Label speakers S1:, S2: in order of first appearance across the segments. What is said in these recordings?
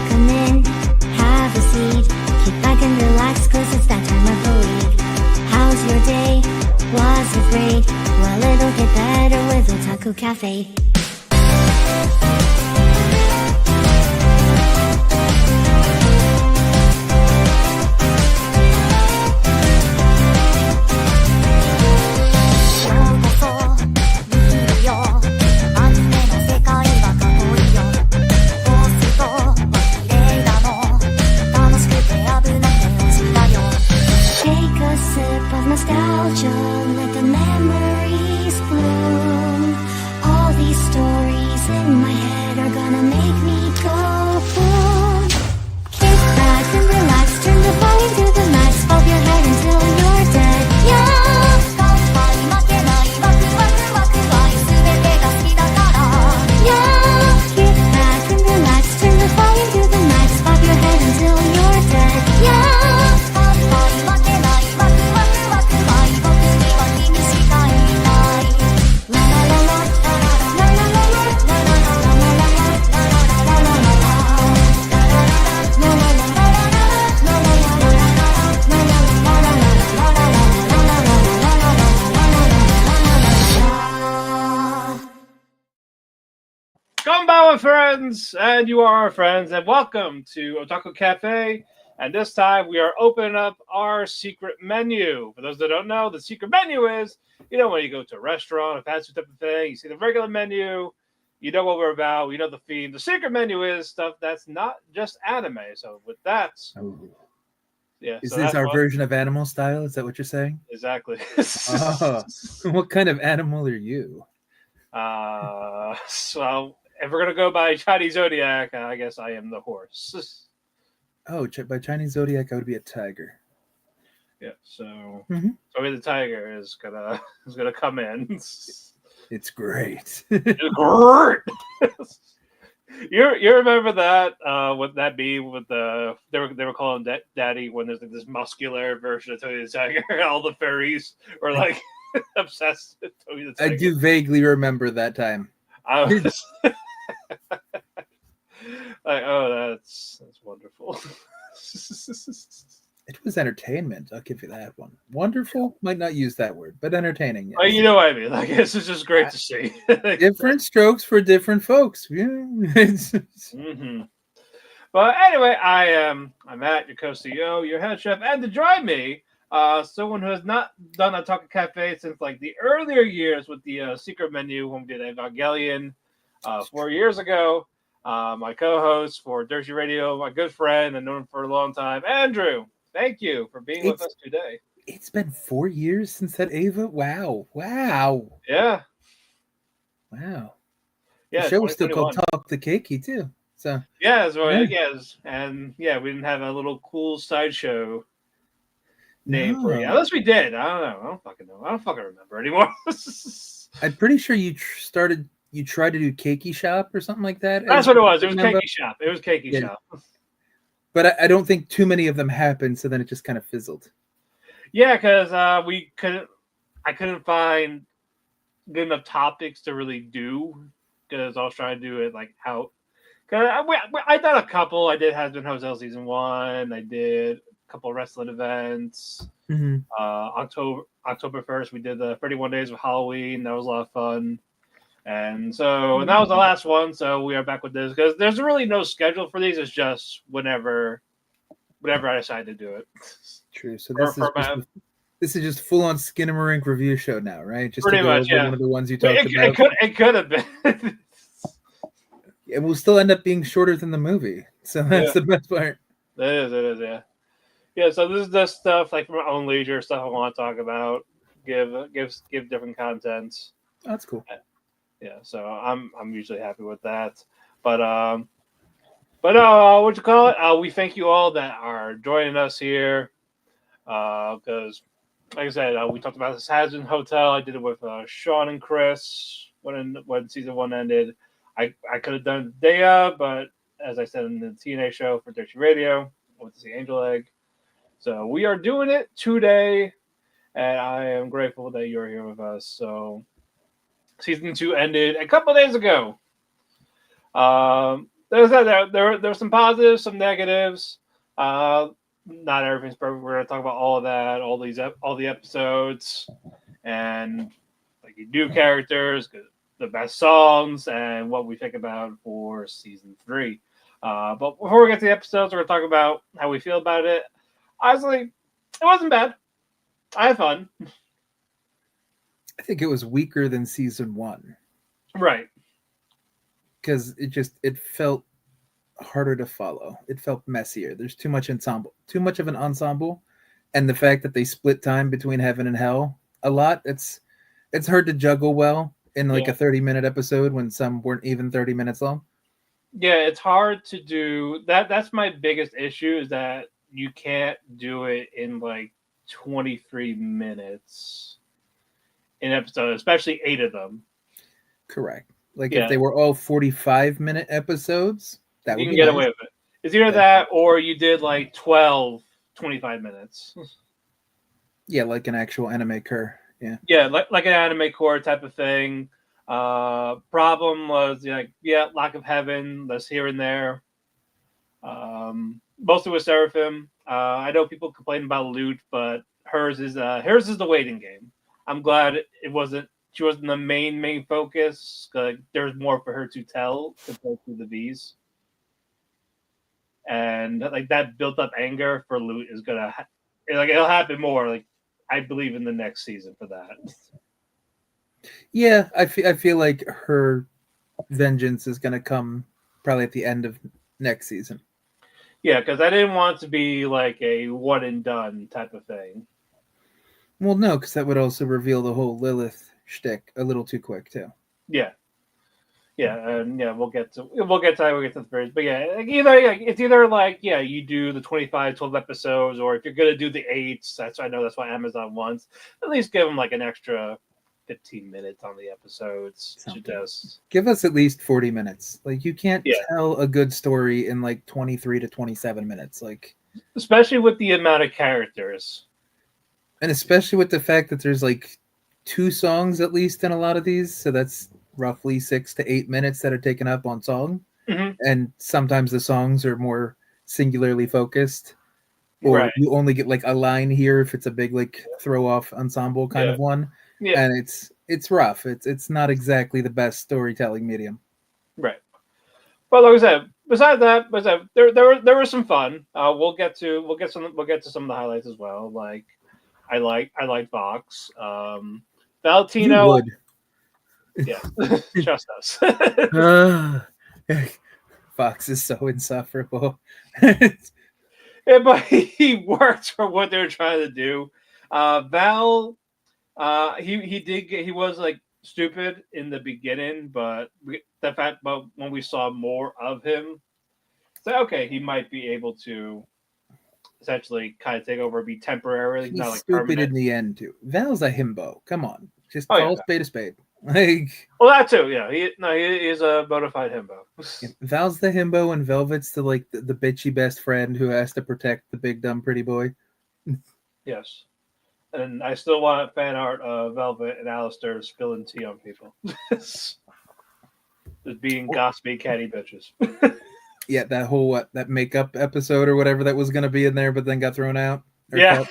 S1: come in, have a seat, kick back and relax, cause it's that time of the week. How's your day? Was it great? Well, it'll get better with Otaku Cafe. Nostalgia, let the memories bloom. All these stories in my head are gonna make me go boom. Kick back and relax, turn the volume to the max, bob your head until you're dead. Yeah. Yeah. Kick back and relax, turn the volume to the max, bob your head until you're dead. Yeah.
S2: Konbanwa, friends, and you are our friends, and welcome to Otaku Cafe. And this time we are opening up our secret menu. For those that don't know, the secret menu is, when you go to a restaurant, a fast food type of thing, you see the regular menu, you know what we're about, you know the theme. The secret menu is stuff that's not just anime. So with that,
S3: is this our version of Animal Style? Is that what you're saying?
S2: Exactly.
S3: What kind of animal are you?
S2: So if we're gonna go by Chinese zodiac, I guess I am the horse.
S3: Oh, by Chinese zodiac, I would be a tiger.
S2: Yeah, so the tiger is gonna come in.
S3: It's great.
S2: It's great. You remember that? What that be with the they were calling Daddy when there's like this muscular version of Tony the Tiger. All the furries were like obsessed with Tony the Tiger.
S3: I do vaguely remember that time.
S2: I was like, oh, that's wonderful.
S3: It was entertainment. I'll give you that one. Wonderful might not use that word, but entertaining. Yes.
S2: You know what I mean? Like, it's just great to see.
S3: Different strokes for different folks. Yeah.
S2: But anyway, I'm Matt, your co-CEO, your head chef, and to join me, someone who has not done a Otaku Cafe since like the earlier years with the secret menu when we did Evangelion 4 years ago. My co-host for Dirty Radio, my good friend, and known him for a long time, Andrew. Thank you for being with us today.
S3: It's been 4 years since that Ava. Wow.
S2: Yeah.
S3: Wow.
S2: Yeah.
S3: The show was still called Talk the Keiki too. So
S2: yes, and we didn't have a little cool sideshow name for you. Unless we did. I don't know. I don't fucking know. I don't fucking remember anymore.
S3: I'm pretty sure you tried to do Keiki Shop or something like that.
S2: That's what it was. It was Keiki Shop. It was Keiki Shop.
S3: But I don't think too many of them happened, so then it just kind of fizzled.
S2: Yeah, because I couldn't find good enough topics to really do, because I was trying to do it like out. Cause I done a couple. I did Hazbin Hotel Season 1. I did a couple of wrestling events. October 1st, we did the 31 Days of Halloween. That was a lot of fun. And that was the last one. So we are back with this because there's really no schedule for these. It's just whenever I decide to do it.
S3: True. So this is just full on Skinamarink review show now, right? Just
S2: pretty much, yeah.
S3: One of the ones you talked about.
S2: It could have been.
S3: It will still end up being shorter than the movie. So that's the best part.
S2: It is, yeah. Yeah, so this is the stuff like from my own leisure, stuff I want to talk about, give different content.
S3: Oh, that's cool.
S2: Yeah, so I'm usually happy with that. But what you call it? We thank you all that are joining us here. Because like I said, we talked about this Hazbin Hotel. I did it with Sean and Chris when season 1 ended. I could have done Dea, but as I said in the TNA show for Dirty Radio, I went to see Angel Egg. So we are doing it today, and I am grateful that you're here with us. So season 2 ended a couple of days ago. There's some positives, some negatives. Not everything's perfect. We're gonna talk about all of that, all the episodes, and like new characters, the best songs, and what we think about for season 3. But before we get to the episodes, we're gonna talk about how we feel about it. Honestly, it wasn't bad. I had fun.
S3: I think it was weaker than season 1.
S2: Right.
S3: Because it felt harder to follow. It felt messier. There's too much of an ensemble, and the fact that they split time between heaven and hell a lot. It's hard to juggle well in like a 30-minute episode when some weren't even 30 minutes long.
S2: Yeah, it's hard to do that. That's my biggest issue, is that you can't do it in like 23 minutes in episode, especially 8 of them.
S3: Correct. Like if they were all 45-minute episodes, that would
S2: you
S3: be
S2: can get
S3: nice.
S2: away with it. It's either that or you did like 12 25 minutes.
S3: Yeah, like an actual anime cur. Yeah.
S2: Yeah, like an anime core type of thing. Problem was lack of heaven. That's here and there. Mostly with Seraphim. I know people complain about loot, but hers is the waiting game. I'm glad she wasn't the main focus. There's more for her to tell compared to the V's, and like that built up anger for loot is gonna it'll happen more. Like I believe in the next season for that.
S3: Yeah, I feel like her vengeance is gonna come probably at the end of next season.
S2: Yeah, because I didn't want it to be like a one and done type of thing.
S3: Well, no, because that would also reveal the whole Lilith shtick a little too quick too.
S2: Yeah, and we'll get to the first. But yeah, it's either like you do the 12 episodes, or if you're gonna do the 8s, that's what Amazon wants. At least give them like an extra 15 minutes on the episodes.
S3: Give us at least 40 minutes. Like you can't tell a good story in like 23 to 27 minutes. Like
S2: especially with the amount of characters.
S3: And especially with the fact that there's like 2 songs at least in a lot of these, so that's roughly 6 to 8 minutes that are taken up on song.
S2: Mm-hmm.
S3: And sometimes the songs are more singularly focused, or you only get like a line here if it's a big like throw off ensemble kind of one. Yeah. And it's rough. It's not exactly the best storytelling medium.
S2: Right. But like I said, besides that, there was some fun. We'll get to some of the highlights as well. Like I like Vox. Valentino.
S3: You would.
S2: Yeah, trust us.
S3: Fox is so insufferable.
S2: Yeah, but he worked for what they're trying to do. Val, he was like stupid in the beginning, but when we saw more of him, so okay, he might be able to essentially kind of take over, be temporarily,
S3: He's
S2: not like
S3: stupid
S2: permanent.
S3: In the end too. Val's a himbo. Come on, just call a spade a spade. Like,
S2: well, that too, yeah. He is a bona fide himbo.
S3: Val's the himbo, and Velvet's the bitchy best friend who has to protect the big dumb pretty boy.
S2: Yes, and I still want fan art of Velvet and Alistair spilling tea on people, just being gossipy catty bitches.
S3: Yeah, that whole that makeup episode or whatever that was going to be in there, but then got thrown out.
S2: Yeah.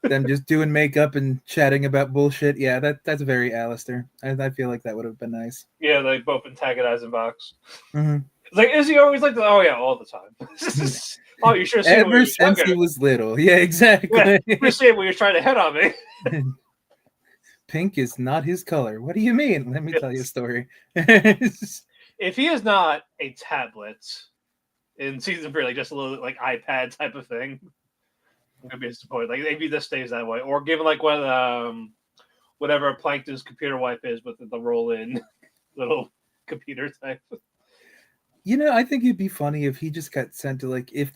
S3: Them just doing makeup and chatting about bullshit. Yeah, that's very Alistair. I feel like that would have been nice.
S2: Yeah, they both antagonizing Vox.
S3: Mm-hmm.
S2: It's like, is he always like that? Oh yeah, all the time. Oh, you should have seen
S3: ever since he was little. Yeah, exactly.
S2: Yeah, you see when you're trying to hit on me.
S3: Pink is not his color. What do you mean? Let me tell you a story.
S2: If he is not a tablet in season 3, like just a little like iPad type of thing, I'm gonna be disappointed. Like maybe this stays that way, or given like whatever Plankton's computer wipe is with the roll-in little computer type.
S3: You know, I think it'd be funny if he just got sent to like, if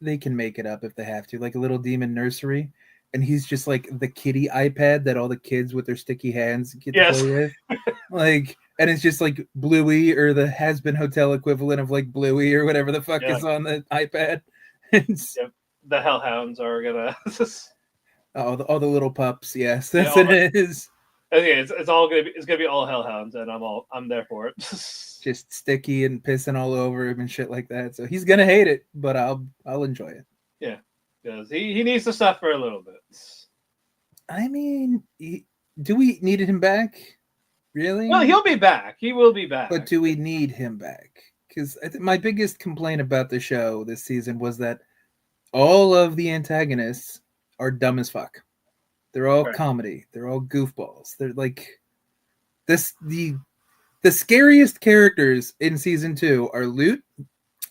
S3: they can make it up if they have to, like a little demon nursery, and he's just like the kitty iPad that all the kids with their sticky hands get to play with. Like, and it's just like Bluey or the Hazbin Hotel equivalent of like Bluey or whatever the fuck is on the iPad.
S2: Yep. The Hellhounds are gonna
S3: all the little pups, yes, that's what it is.
S2: Okay, it's all gonna be all hellhounds, and I'm there for it.
S3: Just sticky and pissing all over him and shit like that. So he's gonna hate it, but I'll enjoy it.
S2: Yeah, because he needs to suffer a little bit.
S3: I mean, do we need him back? Really?
S2: Well, he'll be back. He will be back.
S3: But do we need him back? Because my biggest complaint about the show this season was that all of the antagonists are dumb as fuck. They're all comedy. They're all goofballs. They're like this. The scariest characters in season 2 are Lute,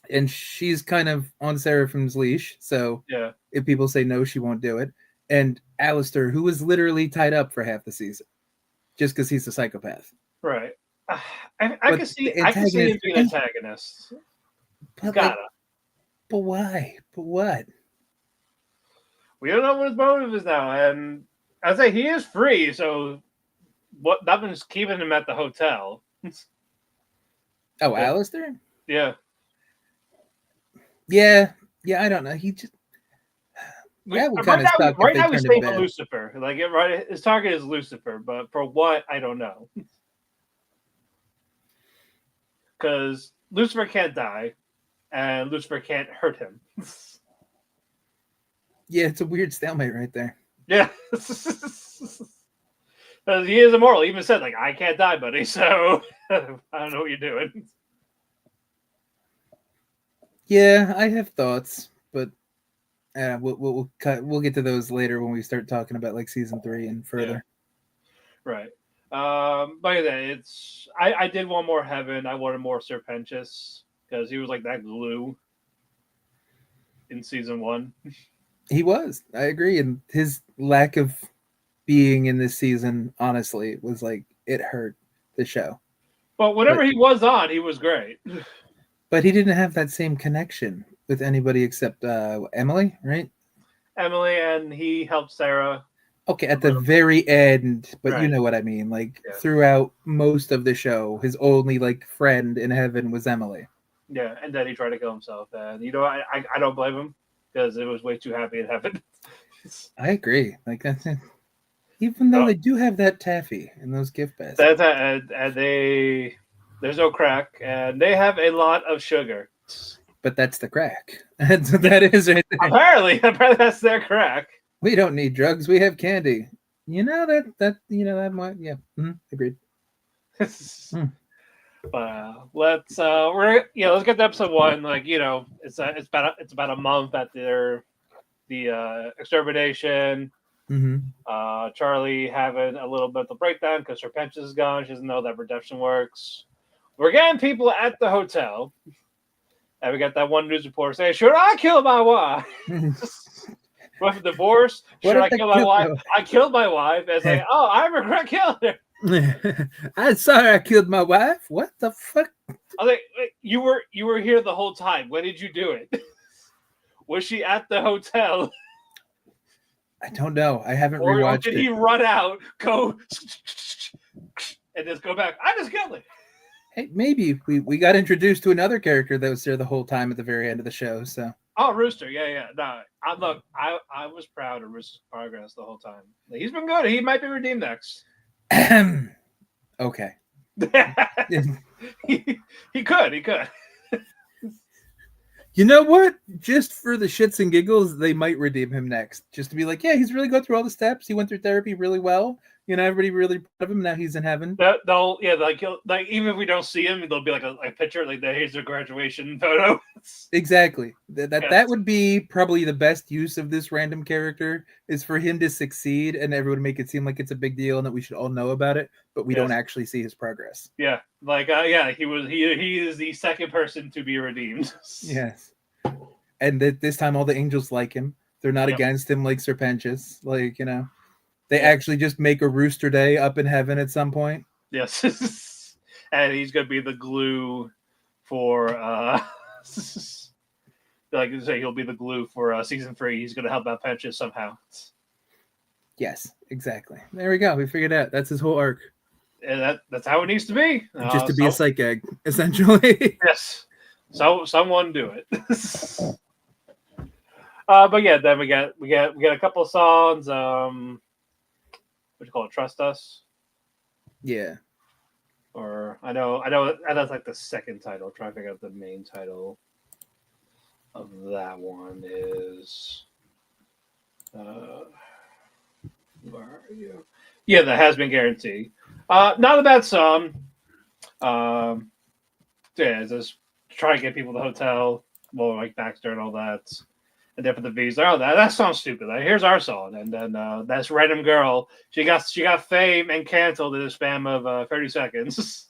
S3: and she's kind of on Seraphim's leash. So
S2: yeah,
S3: if people say no, she won't do it. And Alistair, who was literally tied up for half the season, just because he's a psychopath.
S2: Right. I can see him being an antagonist. Gotta.
S3: But why? But what?
S2: We don't know what his motive is now, and I say he is free, so nothing's keeping him at the hotel.
S3: Oh, Alistair?
S2: Yeah.
S3: Yeah, I don't know. He just that would kind of suck.
S2: Right now, he's staying for Lucifer. Like his target is Lucifer, but for what I don't know. Because Lucifer can't die, and Lucifer can't hurt him.
S3: Yeah, it's a weird stalemate right there.
S2: Yeah. Because he is immortal. He even said, like, I can't die, buddy, so I don't know what you're doing.
S3: Yeah, I have thoughts, but we'll get to those later when we start talking about like season 3 and further.
S2: Yeah. Right. But yeah, I did want more Heaven. I wanted more Serpentius because he was like that glue in season 1.
S3: He was. I agree, and his lack of being in this season, honestly, was like it hurt the show.
S2: But whenever he was on, he was great.
S3: But he didn't have that same connection with anybody except Emily, right?
S2: Emily, and he helped Sarah.
S3: Okay, at the very end, but
S2: right.
S3: You know what I mean. Like throughout most of the show, his only like friend in heaven was Emily.
S2: Yeah, and then he tried to kill himself, and I don't blame him because it was way too happy in heaven.
S3: I agree. Like that's it. Even though they do have that taffy in those gift baskets.
S2: And there's no crack, and they have a lot of sugar.
S3: But that's the crack. That is right there.
S2: Apparently that's their crack.
S3: We don't need drugs. We have candy. You know that might agreed.
S2: Let's let's get to episode 1. Like it's about a month after the extermination.
S3: Mm-hmm.
S2: Charlie having a little bit of a breakdown because her pension is gone. She doesn't know that redemption works. We're getting people at the hotel, and we got that one news reporter saying, "Should I kill my wife? With a divorce? Should I kill my wife? I killed my wife." And say, "Oh, I regret killing her."
S3: I'm sorry, I killed my wife. What the fuck?
S2: I was like, wait, you were here the whole time. When did you do it? Was she at the hotel?
S3: I don't know. I haven't rewatched it.
S2: Did he run out, go, and just go back? I just killed it.
S3: Hey, maybe we got introduced to another character that was there the whole time at the very end of the show. So.
S2: Oh, Rooster, yeah. No, I was proud of Rooster's progress the whole time. He's been good. He might be redeemed next.
S3: Okay.
S2: he could.
S3: You know what? Just for the shits and giggles, they might redeem him next. Just to be like, yeah, he's really going through all the steps. He went through therapy really well. Everybody really proud of him. Now he's in heaven.
S2: Like even if we don't see him, there'll be like a picture like that. Here's their graduation photo.
S3: Exactly. That would be probably the best use of this random character is for him to succeed and everyone make it seem like it's a big deal and that we should all know about it, but we don't actually see his progress.
S2: Yeah, he is the second person to be redeemed.
S3: Yes, and this time all the angels like him. They're not against him like Serpentius. They actually just make a Rooster Day up in heaven at some point.
S2: Yes. And he's going to be the glue for, like you say, he'll be the glue for season 3. He's going to help out Pension somehow.
S3: Yes, exactly. There we go. We figured out. That's his whole arc.
S2: And that's how it needs to be.
S3: Just to be a psych egg, essentially.
S2: Yes. So someone do it. But yeah, then we got a couple of songs. What do you call it? Trust Us.
S3: Yeah.
S2: Or I know that's like the second title. I'm trying to figure out the main title of that one is. Uh, where are you? Yeah, the Has Been Guarantee. Not a bad song. Um, yeah, just try to get people to the hotel, more like Baxter and all that. And then for the V's, oh, that sounds stupid. Like, here's our song, and then that's random girl. She got fame and canceled in a span of 30 seconds.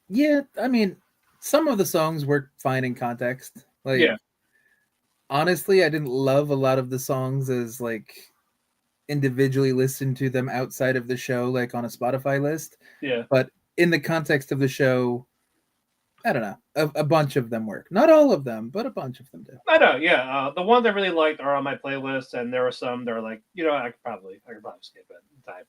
S3: Yeah, I mean, some of the songs work fine in context. Like,
S2: Yeah,
S3: honestly, I didn't love a lot of the songs as like individually listen to them outside of the show, like on a Spotify list.
S2: yeah.
S3: But in the context of the show, I don't know, a bunch of them work. Not all of them, but a bunch of them do.
S2: I know. Yeah, the ones I really liked are on my playlist, and there were some that are like, I could probably skip it. Type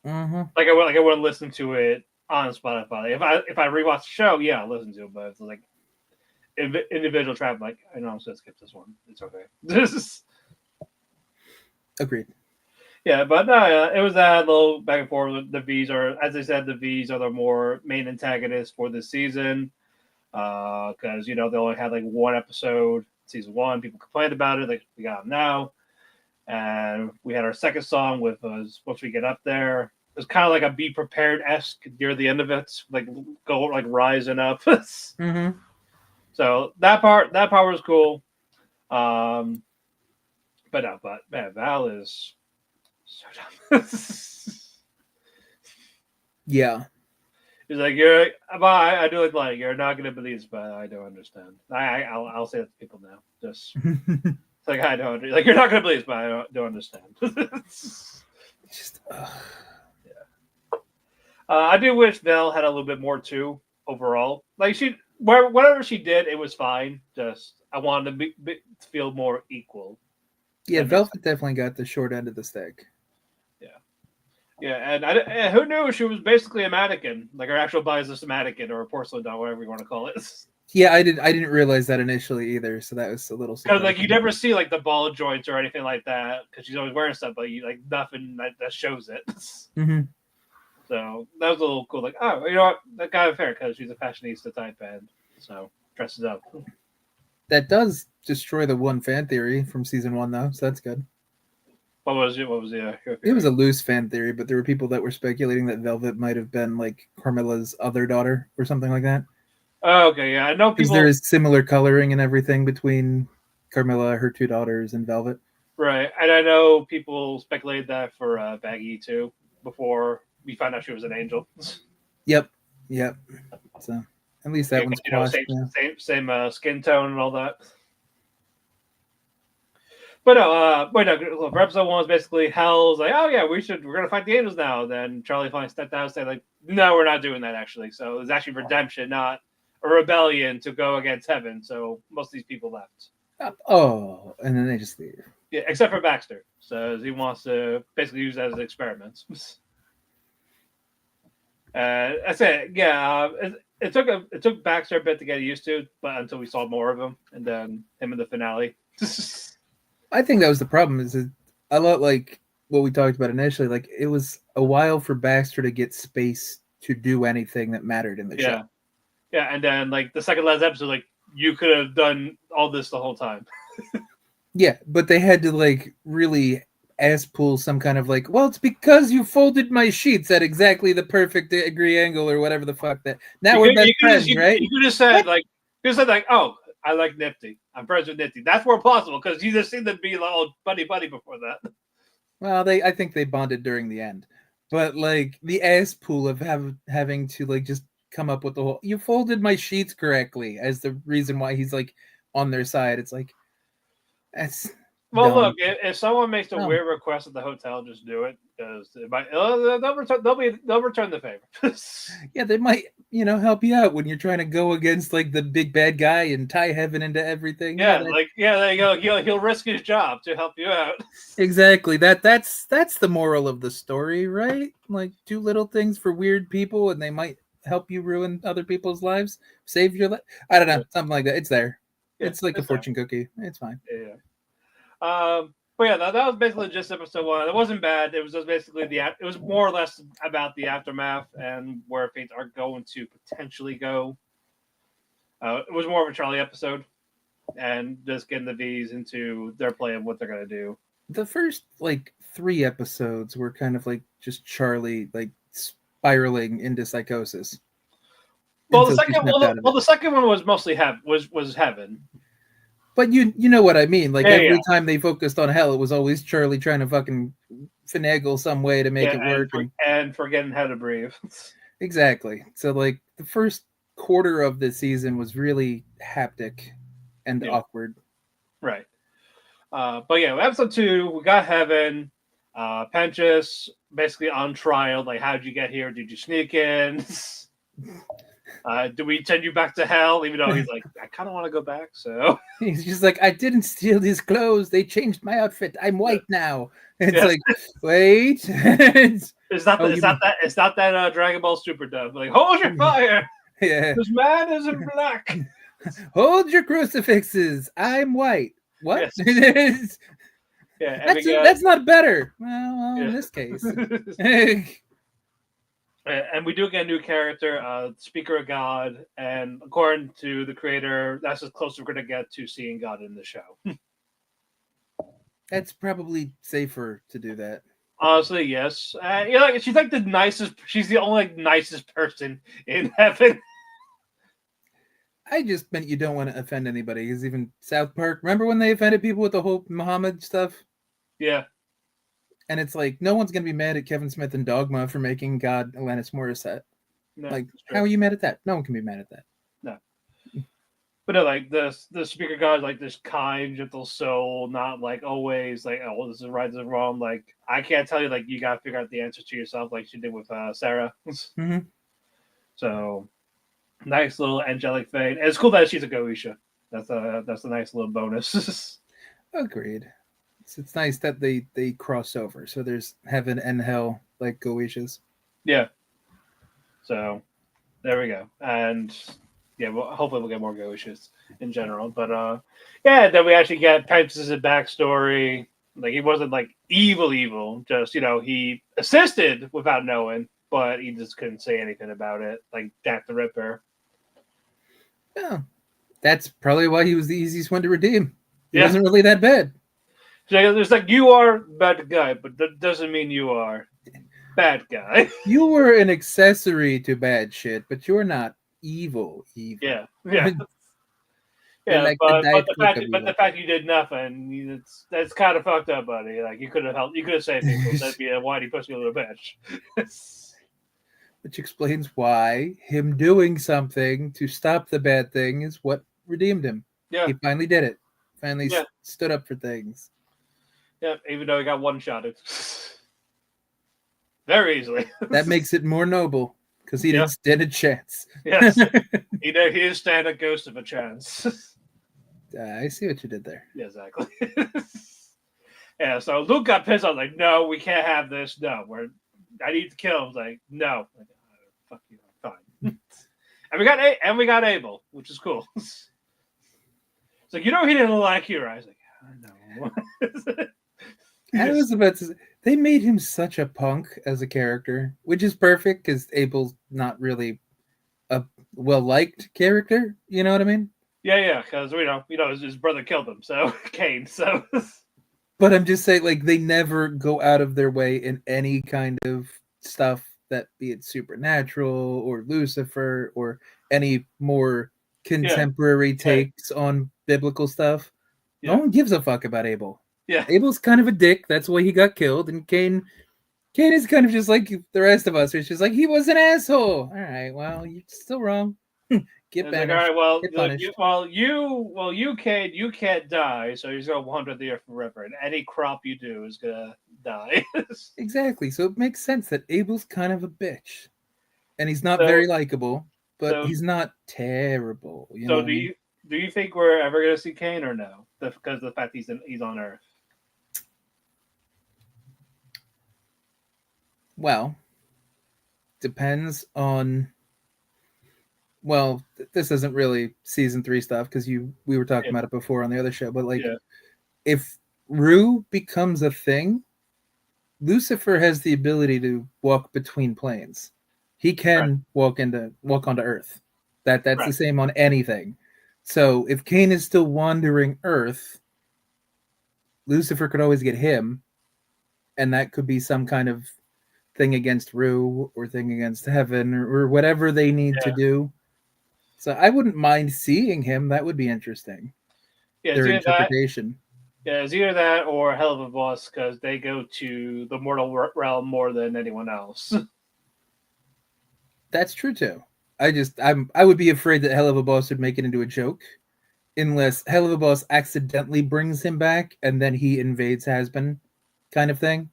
S3: Mm-hmm.
S2: like I wouldn't listen to it on Spotify. If I rewatch the show, yeah, I'll listen to it. But it's like individual track, like I know I'm just gonna skip this one. It's okay. This is
S3: Agreed.
S2: yeah, but no, it was that little back and forth. The V's are, as I said, the V's are the more main antagonists for this season. Because they only had like one episode, season one. People complained about it. Like we got them now, and we had our second song with once we get up there. It was kind of like a Be Prepared esque near the end of it, like go like rising up.
S3: Mm-hmm.
S2: So that part was cool. Um, but no, but man, Val is so dumb.
S3: Yeah.
S2: He's like, I do like, you're not gonna believe this, but I don't understand. I'll say that to people now. Just it's like I don't like, you're not gonna believe this, but I don't understand.
S3: Just,
S2: Yeah. I do wish Val had a little bit more too. Overall, like whatever she did, it was fine. Just I wanted to feel more equal.
S3: yeah, Velvet definitely got the short end of the stick.
S2: Yeah, and who knew she was basically a mannequin, like her actual body is just a mannequin or a porcelain doll, whatever you want to call it.
S3: Yeah, I didn't realize that initially either, so that was a little
S2: Because like
S3: surprising.
S2: you never see like the ball joints or anything like that, because she's always wearing stuff, but you like nothing that shows it.
S3: Mm-hmm.
S2: So that was a little cool. Like, oh, you know what? That kind of fair because she's a fashionista type and so dresses up.
S3: That does destroy the one fan theory from season one, though, so that's good.
S2: What was it? What was
S3: It was a loose fan theory, but there were people that were speculating that Velvet might have been like Carmilla's other daughter or something like that.
S2: Oh, okay, yeah, I know
S3: Because
S2: people.
S3: there is similar coloring and everything between Carmilla, her two daughters, and Velvet.
S2: Right, and I know people speculated that for Baggy too before we found out she was an angel.
S3: Yep. So at least that one's quashed.
S2: Same skin tone and all that. But no, for episode one was basically Hell's like, oh yeah, we're gonna fight the angels now. Then Charlie finally stepped out and said like, no, we're not doing that actually. So it was actually redemption, not a rebellion to go against heaven. So most of these people left.
S3: Oh, and then they just leave.
S2: Yeah, except for Baxter. So he wants to basically use that as experiments. That's it. Yeah, it took Baxter a bit to get used to, but until we saw more of him, and then him in the finale.
S3: I think that was the problem. Is it a lot like what we talked about initially? Like it was a while for Baxter to get space to do anything that mattered in the show.
S2: Yeah, and then like the second last episode, like you could have done all this the whole time.
S3: Yeah, but they had to like really ass pull some kind of like, well, it's because you folded my sheets at exactly the perfect degree angle or whatever the fuck that. Now we're best friends, right?
S2: You could have said like, oh, I like Nifty. I'm friends with Nifty. That's more plausible because you just seem to be like all buddy before that.
S3: Well, I think they bonded during the end, but like the ass pull of having to like just come up with the whole you folded my sheets correctly as the reason why he's like on their side. It's like that's
S2: well.
S3: dumb.
S2: Look, if someone makes a weird request at the hotel, just do it because they'll return the favor.
S3: Yeah, they might help you out when you're trying to go against like the big bad guy and tie heaven into everything.
S2: Yeah, there you go. He'll risk his job to help you out.
S3: Exactly. That's the moral of the story, right? Like do little things for weird people, and they might help you ruin other people's lives, save your life. I don't know, something like that. It's there.
S2: Yeah,
S3: it's like a fortune cookie. It's fine.
S2: Yeah. But yeah, that was basically just episode 1. It wasn't bad. It was just basically it was more or less about the aftermath and where things are going to potentially go. It was more of a Charlie episode, and just getting the V's into their plan, what they're gonna do.
S3: The first like 3 episodes were kind of like just Charlie like spiraling into psychosis.
S2: Well,
S3: until she snapped out of it.
S2: the second one was mostly was heaven.
S3: But you know what I mean. Like
S2: Yeah,
S3: every
S2: yeah.
S3: time they focused on hell, it was always Charlie trying to fucking finagle some way to make
S2: Yeah,
S3: it work.
S2: and forgetting how to breathe.
S3: Exactly. So like the first quarter of the season was really haptic and
S2: Yeah.
S3: awkward.
S2: Right. But yeah, episode 2, we got heaven. Penchas basically on trial. Like, how'd you get here? Did you sneak in? Do we send you back to hell? Even though he's like, I kind of want to go back. So
S3: He's just like, I didn't steal these clothes. They changed my outfit. I'm white now. It's
S2: Yes.
S3: like, wait.
S2: it's not that Dragon Ball Super dub. Like, hold your fire.
S3: Yeah.
S2: This man is in black.
S3: Hold your crucifixes. I'm white. What?
S2: Yes. Yeah,
S3: That's not better. Well, in this case.
S2: And we do get a new character, Speaker of God, and according to the creator, that's as close as we're going to get to seeing God in the show.
S3: That's probably safer to do that.
S2: Honestly, yes. She's like the nicest. She's the only nicest person in heaven.
S3: I just meant you don't want to offend anybody. Because even South Park, remember when they offended people with the whole Muhammad stuff?
S2: Yeah.
S3: And it's like, no one's going to be mad at Kevin Smith and Dogma for making God Alanis Morissette.
S2: No,
S3: like, how are you mad at that? No one can be mad at that.
S2: No. But no, like the Speaker God is like this kind, gentle soul, not like always like, oh, this is right, this is wrong. Like, I can't tell you, like, you got to figure out the answers to yourself, like she did with Sarah.
S3: Mm-hmm.
S2: So, nice little angelic thing. And it's cool that she's a Goisha. That's a nice little bonus.
S3: Agreed. It's nice that they cross over. So there's heaven and hell like Goishas.
S2: Yeah. So there we go. And yeah, well, hopefully we'll get more Goishas in general. But yeah, then we actually get Pence's backstory. Like, he wasn't like evil, just he assisted without knowing, but he just couldn't say anything about it. Like Jack the Ripper.
S3: Yeah. That's probably why he was the easiest one to redeem. He
S2: Yeah.
S3: wasn't really that bad.
S2: It's like, you are bad guy, but that doesn't mean you are bad guy.
S3: You were an accessory to bad shit, but you're not evil.
S2: Yeah.
S3: You're
S2: Yeah,
S3: like
S2: but
S3: the
S2: the fact you did nothing, that's kind of fucked up, buddy. Like, you could have helped, you could have saved people. That'd be a whitey pussy little bitch.
S3: Which explains why him doing something to stop the bad thing is what redeemed him.
S2: Yeah,
S3: He finally did it. Finally
S2: Yeah.
S3: stood up for things.
S2: yeah. Even though he got one-shotted very easily.
S3: That makes it more noble because he didn't stand a chance.
S2: Yes, he didn't stand a ghost of a chance.
S3: I see what you did there.
S2: Yeah, exactly. Yeah, so Luke got pissed. I was like, no, we can't have this. No, I need to kill him. I was like, no. Like, fuck you, fine. and we got Abel, which is cool. It's like, he didn't like you, right? I was like, I know.
S3: I was about to say, they made him such a punk as a character, which is perfect because Abel's not really a well-liked character. You know what I mean?
S2: Yeah, because his brother killed him, so Cain. So,
S3: but I'm just saying, like, they never go out of their way in any kind of stuff, that be it supernatural or Lucifer or any more contemporary takes on biblical stuff.
S2: Yeah.
S3: No one gives a fuck about Abel.
S2: Yeah.
S3: Abel's kind of a dick. That's why he got killed. And Cain is kind of just like the rest of us. It's just like, he was an asshole. All right, well, you're still wrong. Get banished.
S2: Like, all right,
S3: Get
S2: you, Cain, you can't die, so you're gonna wander the earth forever, and any crop you do is gonna die.
S3: Exactly. So it makes sense that Abel's kind of a bitch, and he's not very likable, but he's not terrible.
S2: Do you think we're ever gonna see Cain or no? Because of the fact he's on Earth.
S3: Well, depends on. Well, this isn't really season 3 stuff because we were talking about it before on the other show, but like, if Rue becomes a thing, Lucifer has the ability to walk between planes. He can walk onto Earth. That's the
S2: Right.
S3: same on anything. So if Cain is still wandering Earth, Lucifer could always get him, and that could be some kind of thing against Rue or thing against heaven or whatever they need to
S2: Yeah.
S3: do. So I wouldn't mind seeing him. That would be interesting.
S2: Yeah, it's
S3: Their
S2: either that.
S3: interpretation.
S2: Yeah, it's either that or Hell of a Boss because they go to the mortal realm more than anyone else.
S3: That's true too. I would be afraid that Hell of a Boss would make it into a joke unless Hell of a Boss accidentally brings him back and then he invades Hazbin, kind of thing.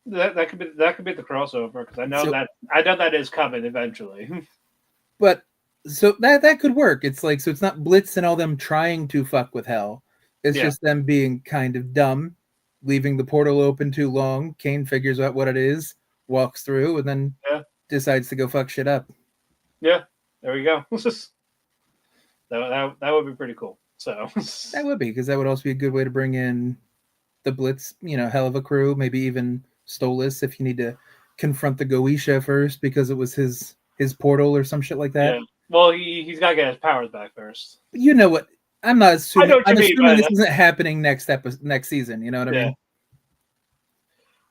S2: that could be the crossover because
S3: So,
S2: I know that is coming eventually.
S3: but so that could work. It's like so it's not Blitz and all them trying to fuck with Hell. It's
S2: Yeah.
S3: just them being kind of dumb, leaving the portal open too long. Cain figures out what it is, walks through, and then
S2: Yeah.
S3: decides to go fuck shit up.
S2: Yeah, there we go. that would be pretty cool. So
S3: That would be because that would also be a good way to bring in the Blitz, Hell of a crew, maybe even Stolas if you need to confront the Goetia first because it was his portal or some shit like that.
S2: yeah. Well, he's got to get his powers back first.
S3: You know what? I'm not assuming.
S2: I know what
S3: I'm
S2: you mean,
S3: assuming
S2: but
S3: this isn't happening next season. You know what I mean?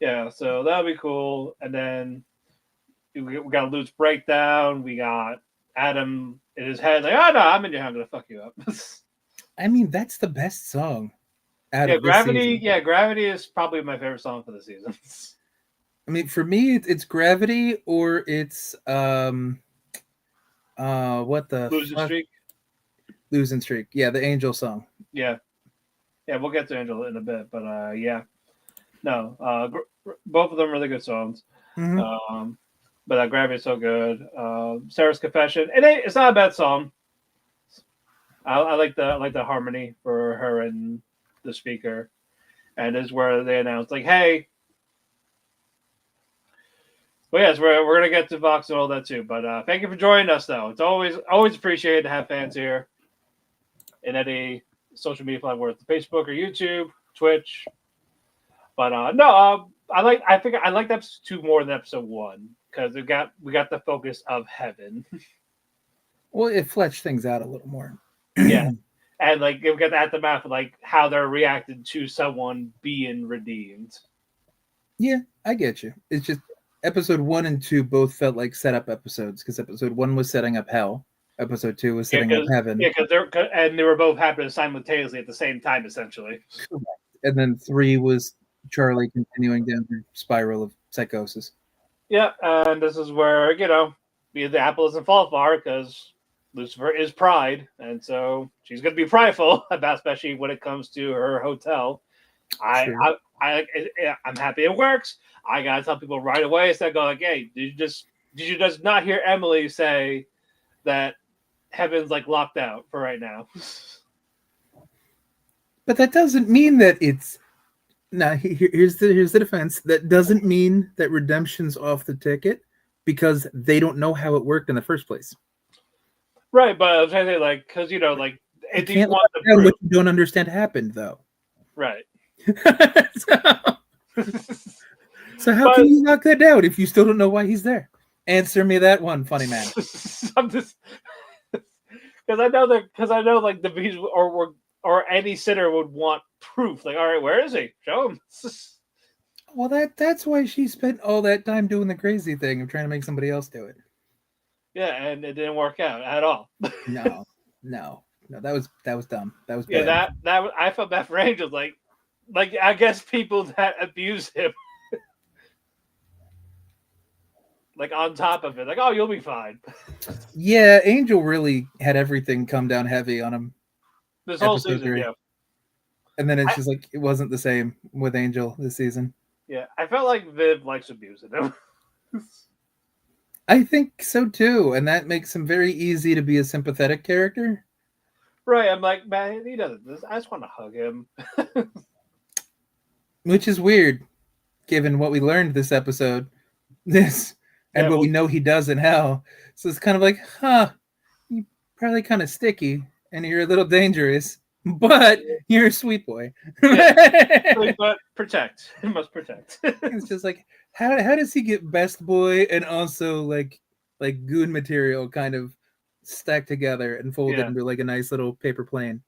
S2: Yeah, so that would be cool. And then we got Luke's breakdown. We got Adam in his head like, oh no, I'm in your head. I'm gonna fuck you up.
S3: I mean, that's the best song out
S2: Yeah,
S3: of this
S2: Gravity.
S3: season.
S2: Yeah, Gravity is probably my favorite song for the season.
S3: I mean, for me, it's Gravity or it's what the
S2: Losing
S3: fuck?
S2: Streak.
S3: Losing Streak. Yeah, the Angel song.
S2: Yeah, we'll get to Angel in a bit, but yeah, no, both of them really good songs.
S3: Mm-hmm.
S2: But Gravity is so good. Sarah's Confession. It's not a bad song. I like the harmony for her and the speaker, and is where they announce like, hey. Well, yes, we're gonna get to Vox and all that too. But thank you for joining us, though. It's always appreciated to have fans here in any social media platform, whether it's Facebook or YouTube, Twitch. But no, I think I liked episode 2 more than episode 1 because we got the focus of heaven.
S3: Well, it fleshed things out a little more.
S2: Yeah, and like we got the aftermath of like how they're reacting to someone being redeemed.
S3: Yeah, I get you. It's just episode 1 and 2 both felt like setup episodes because episode 1 was setting up hell, episode 2 was setting up heaven.
S2: Yeah, because they were both happening simultaneously at the same time, essentially.
S3: Correct. And then 3 was Charlie continuing down the spiral of psychosis.
S2: Yeah, and this is where the apple doesn't fall far because Lucifer is pride, and so she's going to be prideful about, especially when it comes to her hotel. I'm happy it works. I gotta tell people right away instead of going like, "Hey, did you just not hear Emily say that heaven's like locked out for right now?"
S3: But that doesn't mean that it's. Now here's the defense. That doesn't mean that redemption's off the ticket because they don't know how it worked in the first place.
S2: Right, but I'm trying to say like because like
S3: you can't lock down what you don't understand happened though.
S2: Right.
S3: So how can you knock that down if you still don't know why he's there? Answer me that one, funny man.
S2: I'm just because I know like the bees or any sitter would want proof. Like, all right, where is he? Show him.
S3: Well, that's why she spent all that time doing the crazy thing of trying to make somebody else do it.
S2: Yeah, and it didn't work out at all.
S3: No, that was dumb. That was
S2: bad.
S3: That
S2: I felt bad for Angel. Like I guess people that abuse him, like on top of it, like, oh, you'll be fine.
S3: Yeah, Angel really had everything come down heavy on him.
S2: This whole season, 3. Yeah.
S3: And then it's just like it wasn't the same with Angel this season.
S2: Yeah, I felt like Viv likes abusing him.
S3: I think so too, and that makes him very easy to be a sympathetic character.
S2: Right, I'm like, man, he doesn't. I just want to hug him.
S3: Which is weird, given what we learned this episode, and what we know he does in hell. So it's kind of like, you're probably kind of sticky, and you're a little dangerous, but you're a sweet boy.
S2: But protect. He must protect.
S3: It's just like how does he get best boy and also like goon material kind of stacked together and folded
S2: Yeah.
S3: into like a nice little paper plane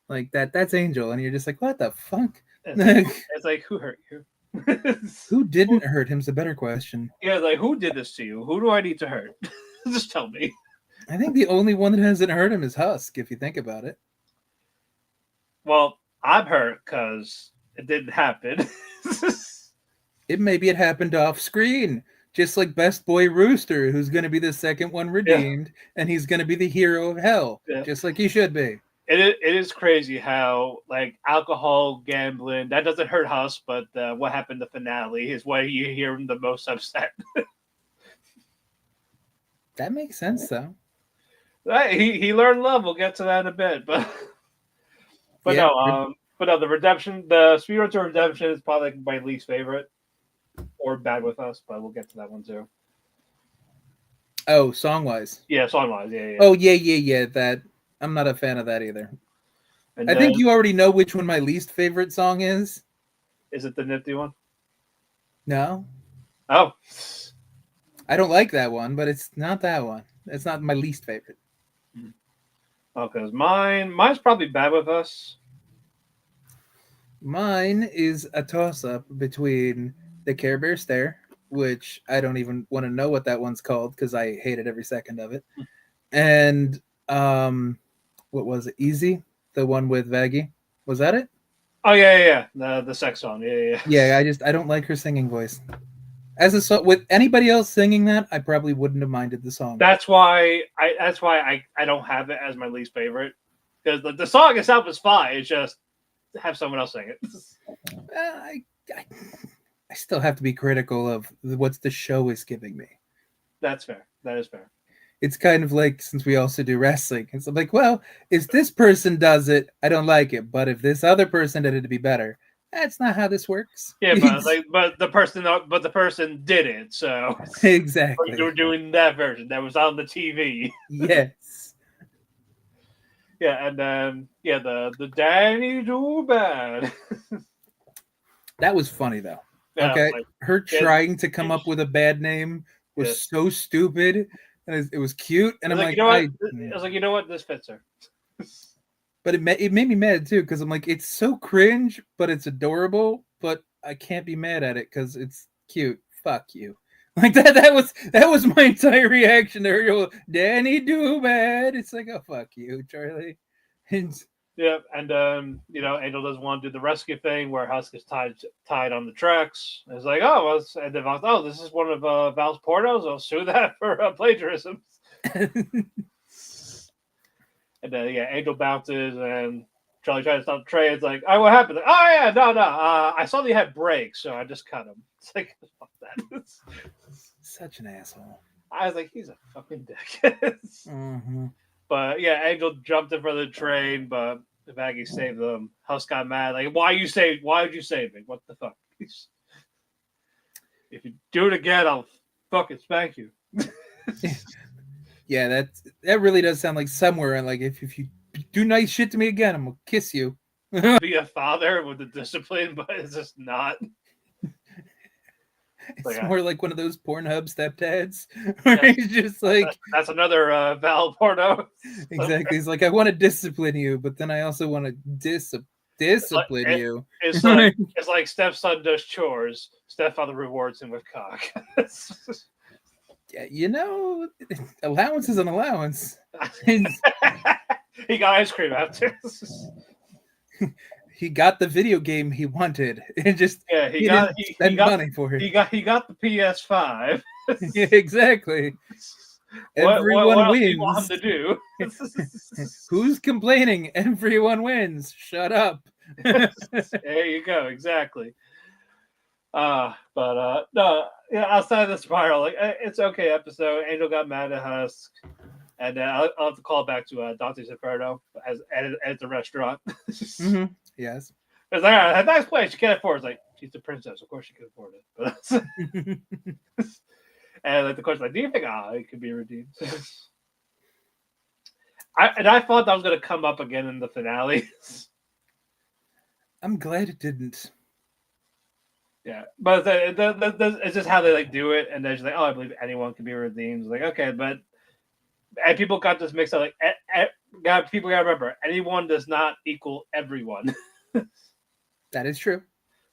S3: like that's Angel, and you're just like, what the fuck?
S2: It's like, who hurt you?
S3: Who didn't hurt him's a better question.
S2: Yeah, like, who did this to you? Who do I need to hurt? Just tell me.
S3: I think the only one that hasn't hurt him is Husk, if you think about it.
S2: Well, I'm hurt because it didn't happen.
S3: Maybe it happened off screen, just like Best Boy Rooster, who's going to be the second one redeemed, and he's going to be the hero of hell, just like he should be.
S2: It is crazy how like alcohol, gambling, that doesn't hurt Husk, but what happened to Finale is why you hear him the most upset.
S3: That makes sense, though.
S2: Right, he learned love. We'll get to that in a bit, but
S3: Yeah.
S2: no, the redemption, the Speedrun to Redemption is probably like my least favorite, or Bad With Us, but we'll get to that one too.
S3: Oh, song wise.
S2: Yeah, song wise, yeah.
S3: Oh yeah. That I'm not a fan of that either.
S2: And
S3: I think you already know which one my least favorite song is.
S2: Is it the Nifty one?
S3: No,
S2: Oh,
S3: I don't like that one, but it's not that one. It's not my least favorite.
S2: because mine's probably Bad With Us.
S3: Mine is a toss-up between the Care Bear Stare, which I don't even want to know what that one's called because I hated every second of it, and what was it? Easy, the one with Vaggie. Was that it?
S2: Oh yeah. The sex song, yeah.
S3: Yeah, I don't like her singing voice. As a song with anybody else singing that, I probably wouldn't have minded the song.
S2: That's why I don't have it as my least favorite, because the song itself is fine. It's just have someone else sing it.
S3: I still have to be critical of what the show is giving me.
S2: That's fair. That is fair.
S3: It's kind of like, since we also do wrestling, it's like, well, if this person does it, I don't like it, but if this other person did it to be better, that's not how this works.
S2: Yeah, but the person did it, so
S3: exactly.
S2: We're doing that version that was on the TV.
S3: Yes.
S2: Yeah, and the Danny Do Bad.
S3: That was funny though.
S2: Yeah,
S3: okay,
S2: like,
S3: her trying to come up with a bad name was so stupid, and it was cute. And I'm like,
S2: you know what? I was like, you know what? This fits her.
S3: But it made me mad too, because I'm like, it's so cringe, but it's adorable. But I can't be mad at it because it's cute. Fuck you. Like that was my entire reaction to her. Danny Do Bad. It's like, oh fuck you, Charlie.
S2: Yeah, and Angel doesn't want to do the rescue thing where Husk is tied on the tracks. It's like, and then Val's, this is one of Val's pornos. I'll sue that for plagiarism. And then Angel bounces, and Charlie tries to stop the train. It's like, what happened? Like, oh yeah, no. I saw that he had brakes, so I just cut him. It's like, fuck that.
S3: Such an asshole.
S2: I was like, he's a fucking dick.
S3: Mm-hmm.
S2: But yeah, Angel jumped in front of the train, but Vaggie saved them. Husk got mad, like, why did you save me? What the fuck? If you do it again, I'll fucking spank you.
S3: Yeah, that really does sound like somewhere, and like if you do nice shit to me again, I'm gonna kiss you.
S2: Be a father with the discipline, but it's just not.
S3: It's more like one of those Pornhub stepdads where he's just like,
S2: that's another Val porno.
S3: Exactly. He's like, I want to discipline you, but then I also want to discipline you.
S2: It's like stepson does chores, stepfather rewards him with cock.
S3: Yeah, allowance is an allowance.
S2: He got ice cream after.
S3: He got the video game he wanted. It just
S2: he got
S3: money for it.
S2: He got the PS5.
S3: Yeah, exactly. Everyone wins.
S2: Do you want him to do?
S3: Who's complaining? Everyone wins. Shut up.
S2: There you go. Exactly. No, outside of the spiral, like, it's okay episode. Angel got mad at Husk, and I'll have to call back to Dante's Inferno at the restaurant.
S3: Mm-hmm. Yes.
S2: It's like, a nice place. She can't afford it. It's like, she's the princess. Of course she can afford it. But and like the question, like, do you think it could be redeemed? I thought that was going to come up again in the finale.
S3: I'm glad it didn't.
S2: Yeah, but it's just how they like do it, and they're just like, oh, I believe anyone can be redeemed. It's like, okay, but and people got this mixed up. Like, people gotta remember, anyone does not equal everyone.
S3: That is true.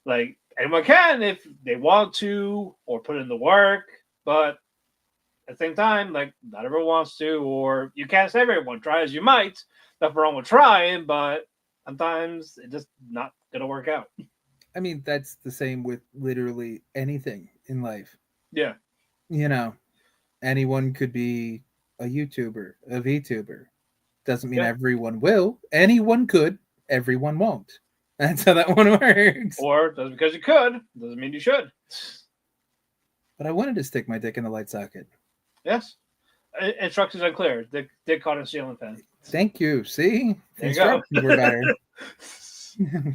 S2: Like, anyone can if they want to or put in the work, but at the same time, like, not everyone wants to, or you can't save everyone. Try as you might. Nothing wrong with trying, but sometimes it's just not gonna work out.
S3: I mean, that's the same with literally anything in life.
S2: Yeah.
S3: You know, anyone could be a YouTuber, a VTuber. Doesn't mean everyone will. Anyone could, everyone won't. That's how that one works.
S2: Or just because you could, doesn't mean you should.
S3: But I wanted to stick my dick in the light socket.
S2: Yes. Instructions are clear. Dick caught in ceiling fan.
S3: Thank you. See?
S2: There you
S3: Instructions
S2: go.
S3: were better.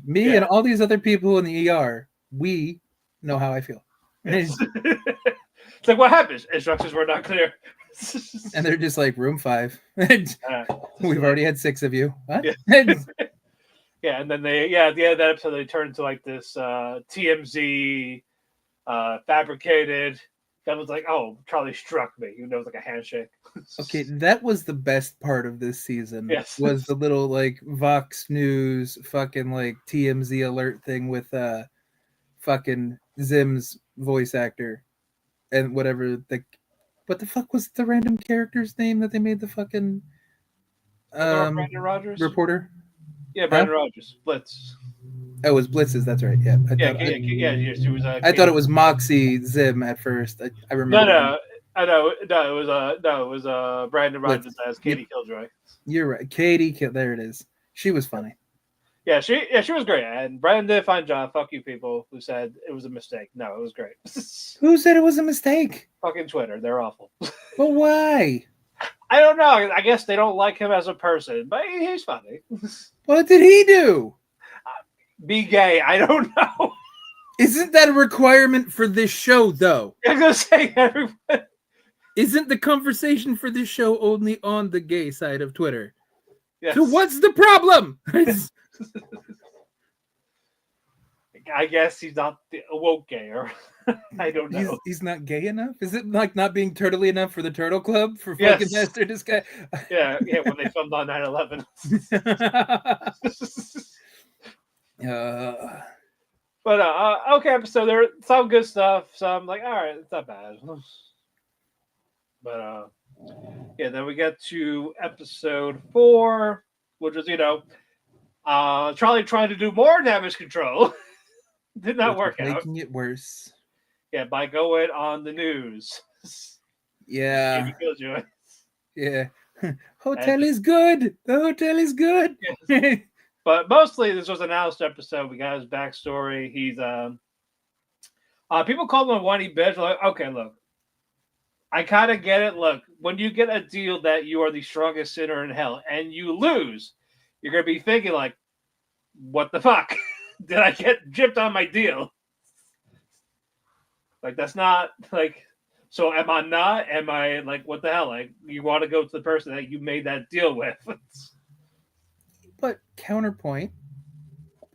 S3: Me and all these other people in the ER, we know how I feel.
S2: Yes. It's like, what happens? Instructions were not clear.
S3: And they're just like, room 5. We've already had 6 of you. What?
S2: Yeah, and then at the end of that episode, they turned into like this TMZ fabricated. That was like, oh, Charlie struck me. You know, it was like a handshake.
S3: Okay, that was the best part of this season.
S2: Yes.
S3: Was the little like Vox News fucking like TMZ alert thing with fucking Zim's voice actor and whatever what the fuck was the random character's name that they made the fucking
S2: Brandon Rogers
S3: reporter?
S2: Yeah, Brandon Rogers. Blitz.
S3: Oh, it was Blitz's. That's right. Yeah.
S2: She was.
S3: I thought it was Moxie Zim at first. I remember.
S2: No, it was Brandon Rogers as Katie Killjoy.
S3: You're right, Katie. There it is. She was funny.
S2: Yeah, she was great. And Brandon did a fine job. Fuck you, people who said it was a mistake. No, it was great.
S3: Who said it was a mistake?
S2: Fucking Twitter. They're awful.
S3: But why?
S2: I don't know. I guess they don't like him as a person, but he's funny.
S3: What did he do?
S2: Be gay. I don't know.
S3: Isn't that a requirement for this show, though?
S2: I'm gonna say everyone.
S3: Isn't the conversation for this show only on the gay side of Twitter?
S2: Yes.
S3: So what's the problem?
S2: I guess he's not the woke gay, or I don't know.
S3: He's not gay enough? Is it like not being turtly enough for the Turtle Club for fucking Master this guy?
S2: Yeah, when they filmed on 9/11. But okay, so there's some good stuff. Some like, all right, it's not bad. But then we get to episode 4, which is Charlie trying to do more damage control. Did not work out.
S3: Making it worse.
S2: Yeah, by going on the news.
S3: Yeah.
S2: Yeah.
S3: Hotel is good. The hotel is good.
S2: Yes. But mostly this was an announced episode. We got his backstory. He's people call him a whiny bitch. Like, okay, look. I kind of get it. Look, when you get a deal that you are the strongest sinner in hell and you lose, you're gonna be thinking like, what the fuck? Did I get gypped on my deal? Like, that's not like, so am I not? Am I like, what the hell? Like, you want to go to the person that you made that deal with.
S3: But counterpoint,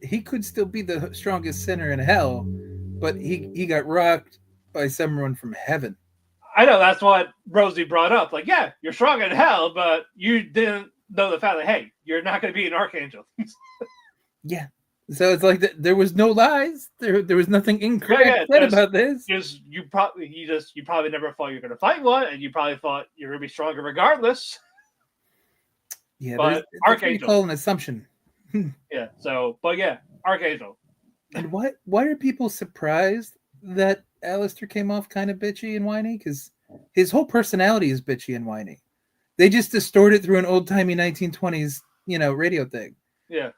S3: he could still be the strongest sinner in hell, but he got rocked by someone from heaven.
S2: I know, that's what Rosie brought up. Like, yeah, you're strong in hell, but you didn't know the fact that, hey, you're not going to be an archangel.
S3: Yeah. So it's like there was no lies. There was nothing incorrect said about this.
S2: You probably never thought you were going to fight one, and you probably thought you're going to be stronger regardless.
S3: Yeah,
S2: but Archangel.
S3: Call an assumption.
S2: Yeah. So, but yeah, Archangel.
S3: And why are people surprised that Alistair came off kind of bitchy and whiny? Because his whole personality is bitchy and whiny. They just distort it through an old timey 1920s, radio thing.
S2: Yeah.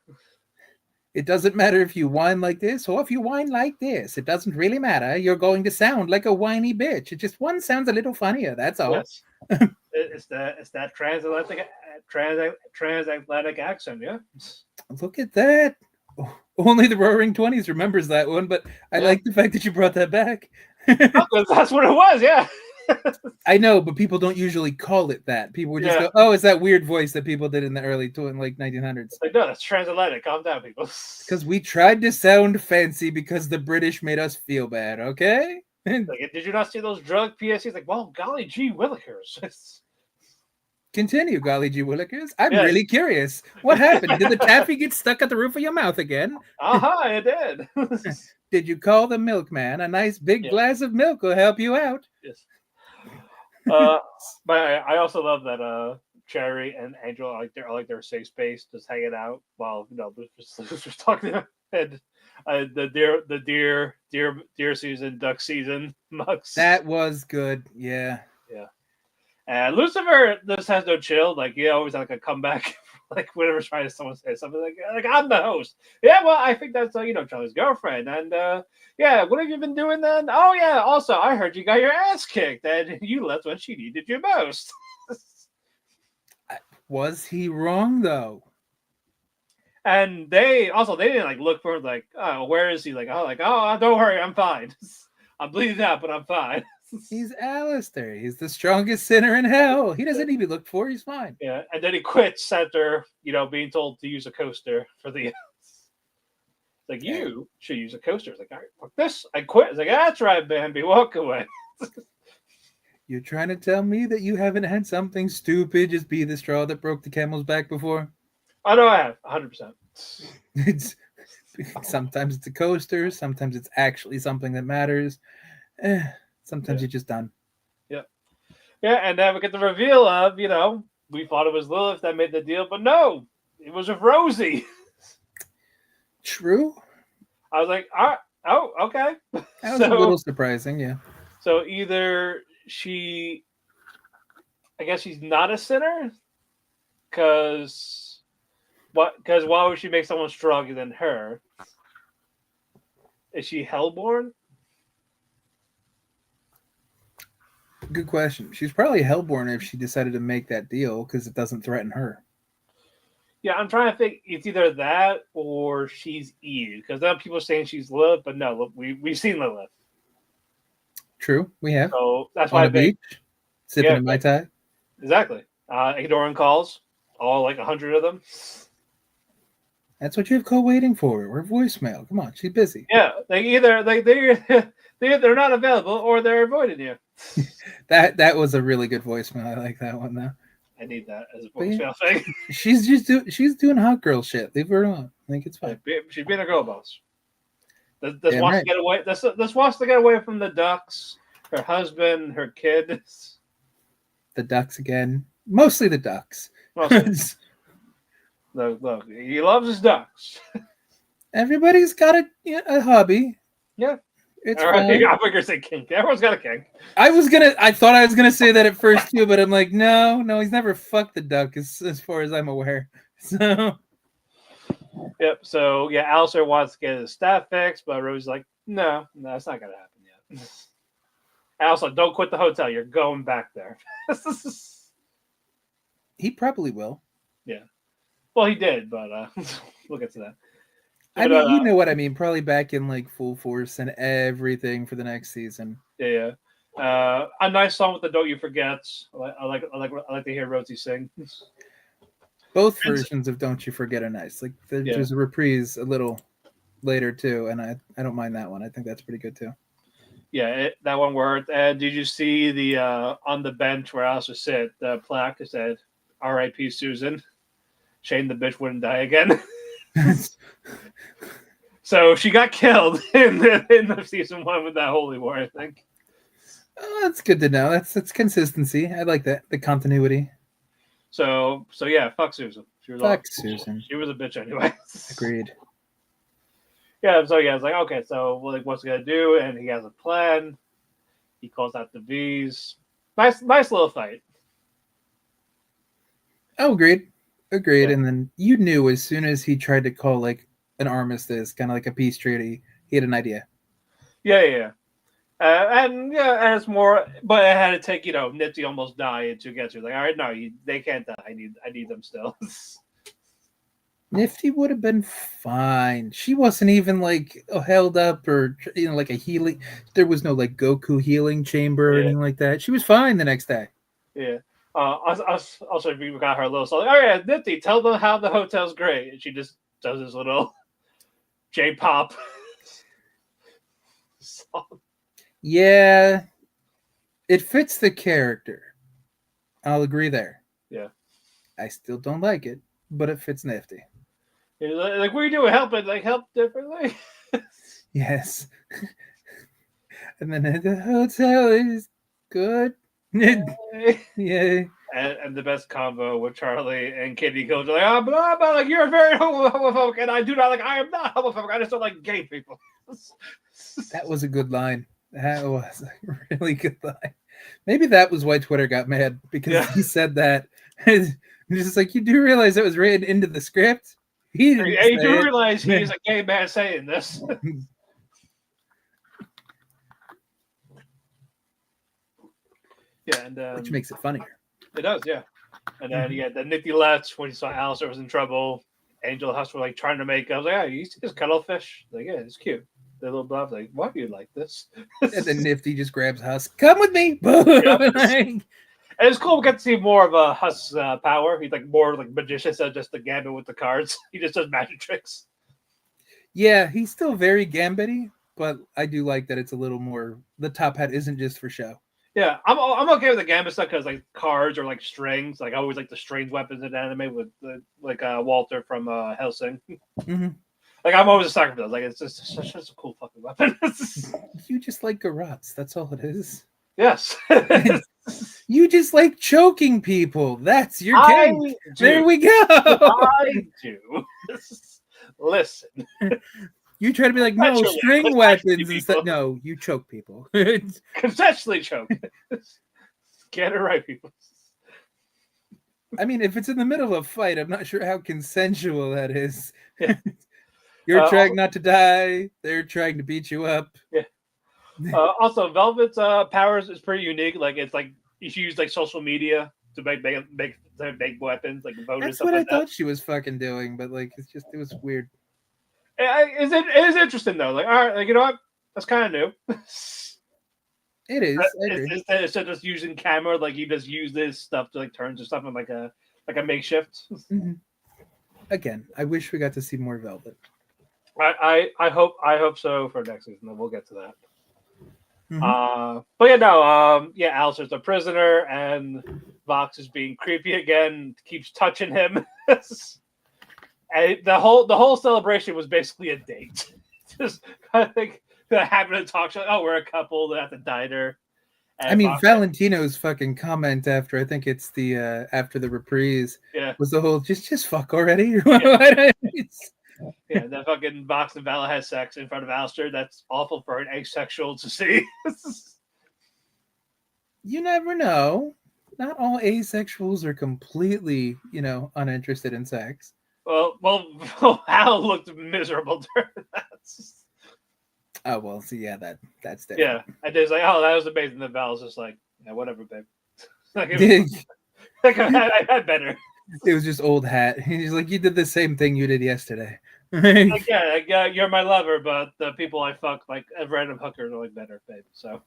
S3: It doesn't matter if you whine like this or if you whine like this. It doesn't really matter. You're going to sound like a whiny bitch. It just one sounds a little funnier. That's all.
S2: Yes. It's that transatlantic accent. Yeah.
S3: Look at that. Only the Roaring 20s remembers that one, but I like the fact that you brought that back.
S2: That's what it was. Yeah.
S3: I know, but people don't usually call it that. People would just go, "Oh, it's that weird voice that people did in the early 1900s."
S2: Like, no, that's transatlantic. Calm down, people.
S3: Because we tried to sound fancy because the British made us feel bad. Okay.
S2: Like, did you not see those drug PSCs? Like, well, golly gee willikers.
S3: Continue, golly gee willikers. I'm
S2: Yes.
S3: really curious. What happened? Did the taffy get stuck at the roof of your mouth again?
S2: It did.
S3: Did you call the milkman? A nice big glass of milk will help you out.
S2: Yes. But I also love that Cherry and Angel are like their safe space, just hanging out while just talking. And the deer season, duck season, mucks.
S3: That was good. Yeah.
S2: And Lucifer just has no chill. Like, he always had like a comeback. Like, whenever someone says something like I'm the host. Yeah, well, I think that's Charlie's girlfriend. And yeah, what have you been doing then? Oh yeah, also I heard you got your ass kicked and you left when she needed you most.
S3: Was he wrong though?
S2: And they didn't like look for him, like, oh, where is he? Like, oh, don't worry, I'm fine. I'm bleeding out, but I'm fine.
S3: He's Alistair. He's the strongest sinner in hell. He doesn't need to be looked for. He's fine.
S2: Yeah, and then he quits after being told to use a coaster for the. Like, you should use a coaster. It's like, all right, fuck this. I quit. It's like, that's right, Bambi. Walk away.
S3: You're trying to tell me that you haven't had something stupid just be the straw that broke the camel's back before?
S2: I know I have, 100%.
S3: Sometimes it's a coaster. Sometimes it's actually something that matters. Sometimes you're just done.
S2: Yeah. Yeah, and then we get the reveal of, we thought it was Lilith that made the deal, but no, it was with Rosie.
S3: True.
S2: I was like, oh, okay.
S3: That was a little surprising, yeah.
S2: So either I guess she's not a sinner, because why would she make someone stronger than her? Is she hellborn?
S3: Good question. She's probably hellborn if she decided to make that deal because it doesn't threaten her.
S2: Yeah, I'm trying to think. It's either that or she's Eve, because then people are saying she's Lilith, but no, we've seen Lilith.
S3: True, we have.
S2: So that's
S3: on
S2: why
S3: the beach, sipping a Mai Tai.
S2: Exactly. Ignoring calls, all like 100 of them.
S3: That's what you have call waiting for. Or voicemail. Come on, she's busy.
S2: Yeah, they're not available or they're avoiding you.
S3: That was a really good voicemail. I like that one though.
S2: I need that as a voicemail thing.
S3: She's doing hot girl shit. Leave her alone. I think it's fine.
S2: She's being a girl boss. This wants to get away. This wants to get away from the ducks, her husband, her kids.
S3: The ducks again. Mostly the ducks.
S2: Look, he loves his ducks.
S3: Everybody's got a hobby.
S2: Yeah.
S3: It's
S2: all right.
S3: fine.
S2: I figure say kink. Everyone's got a kink.
S3: I thought I was gonna say that at first too, but I'm like, no, he's never fucked the duck as far as I'm aware. So
S2: yep. So yeah, Alistair wants to get his staff fixed, but Rosie's like, no, it's not gonna happen yet. Alistair, don't quit the hotel. You're going back there.
S3: He probably will.
S2: Yeah. Well, he did, but we'll get to that.
S3: I mean, you know what I mean. Probably back in like full force and everything for the next season.
S2: Yeah. A nice song with the "Don't You Forget." I like to hear Rosie sing.
S3: Both versions of "Don't You Forget" are nice. Like there's a reprise a little later too, and I don't mind that one. I think that's pretty good too.
S2: Yeah, that one worked. And did you see the on the bench where Alistair sit, the plaque that said "R.I.P. Susan"? Shane the bitch wouldn't die again. So she got killed in the season 1 with that holy war, I think.
S3: Oh, that's good to know. That's consistency. I like that, the continuity.
S2: So yeah, fuck Susan.
S3: Susan.
S2: She was a bitch anyway.
S3: Agreed.
S2: Yeah, so yeah, it's like, okay, so what's he gonna do? And he has a plan. He calls out the V's. Nice little fight.
S3: Oh, agreed.
S2: Yeah.
S3: And then you knew as soon as he tried to call like an armistice, kind of like a peace treaty, he had an idea.
S2: Yeah. And it's more, but it had to take Nipsey almost dying to get to like, all right, no, they can't die. I need them still.
S3: Nifty would have been fine. She wasn't even like held up or like a healing. There was no like Goku healing chamber or
S2: Yeah,
S3: anything like that. She was fine the next day.
S2: yeah. Also, we got her a little song. Like, oh yeah, Nifty, tell them how the hotel's great, and she just does this little J-pop song.
S3: Yeah, it fits the character. I'll agree there.
S2: Yeah.
S3: I still don't like it, but it fits Nifty.
S2: Like, what are you doing? Help differently.
S3: Yes. And then the hotel is good. Yeah.
S2: And the best combo with Charlie and Kitty goes like, oh, blah, blah, like you're very homophobic, and I do not like. I am not homophobic. I just don't like gay people.
S3: That was a good line. That was a really good line. Maybe that was why Twitter got mad because he said that. And just like, you do realize that was written into the script? He didn't.
S2: You do realize he's a gay man saying this. Yeah, and
S3: which makes it funnier.
S2: It does, yeah. And then the Nifty left when he saw Alistair was in trouble. Angel and Huss were like trying to make. I was like, yeah, you see this cuttlefish? Like, yeah, it's cute. The little bluff, like, why do you like this?
S3: And then Nifty just grabs Huss. Come with me.
S2: And it's cool. We get to see more of a Huss power. He's like more like magician instead of just the gambit with the cards. He just does magic tricks.
S3: Yeah, he's still very gambity, but I do like that it's a little more. The top hat isn't just for show.
S2: Yeah, I'm okay with the gambit stuff because like cards or like strings. Like I always like the strange weapons in anime with Walter from Hellsing.
S3: Mm-hmm.
S2: Like I'm always a sucker for those. Like it's just such a cool fucking weapon.
S3: You just like garrots. That's all it is.
S2: Yes.
S3: You just like choking people. That's your game. There we go.
S2: I do. Listen.
S3: You try to be like, no, string weapons instead. No, you choke people.
S2: Consensually choke. Get it right, people.
S3: I mean, if it's in the middle of a fight, I'm not sure how consensual that is.
S2: Yeah.
S3: You're trying not to die. They're trying to beat you up.
S2: Yeah. Also, Velvet's powers is pretty unique. Like it's like you should use like social media to make weapons, like vote.
S3: That's what I thought she was fucking doing, but like it was weird.
S2: It is interesting though. Like, all right, like you know what? That's kind of new.
S3: It is.
S2: Instead of just using camera, like you just use this stuff to like turn to something like a makeshift.
S3: Mm-hmm. Again, I wish we got to see more Velvet.
S2: I hope so for next season. We'll get to that.
S3: Mm-hmm.
S2: But yeah, no. Alistair's a prisoner, and Vox is being creepy again. Keeps touching him. And the whole celebration was basically a date. Just kind of like having a talk show. Oh, we're a couple at the diner.
S3: I mean, Valentino's fucking comment after I think it's the after the reprise was the whole just fuck already.
S2: Yeah, that fucking Vox and Vala has sex in front of Alistair. That's awful for an asexual to see.
S3: You never know. Not all asexuals are completely, uninterested in sex.
S2: Well, Hal looked miserable during that.
S3: Oh well, so yeah, that's different.
S2: Yeah, I did like, oh, that was amazing. The Val's just like, yeah, whatever, babe. I had better.
S3: It was just old hat. He's like, you did the same thing you did yesterday.
S2: Yeah, you're my lover, but the people I fuck, like random hookers, are like better, babe. So,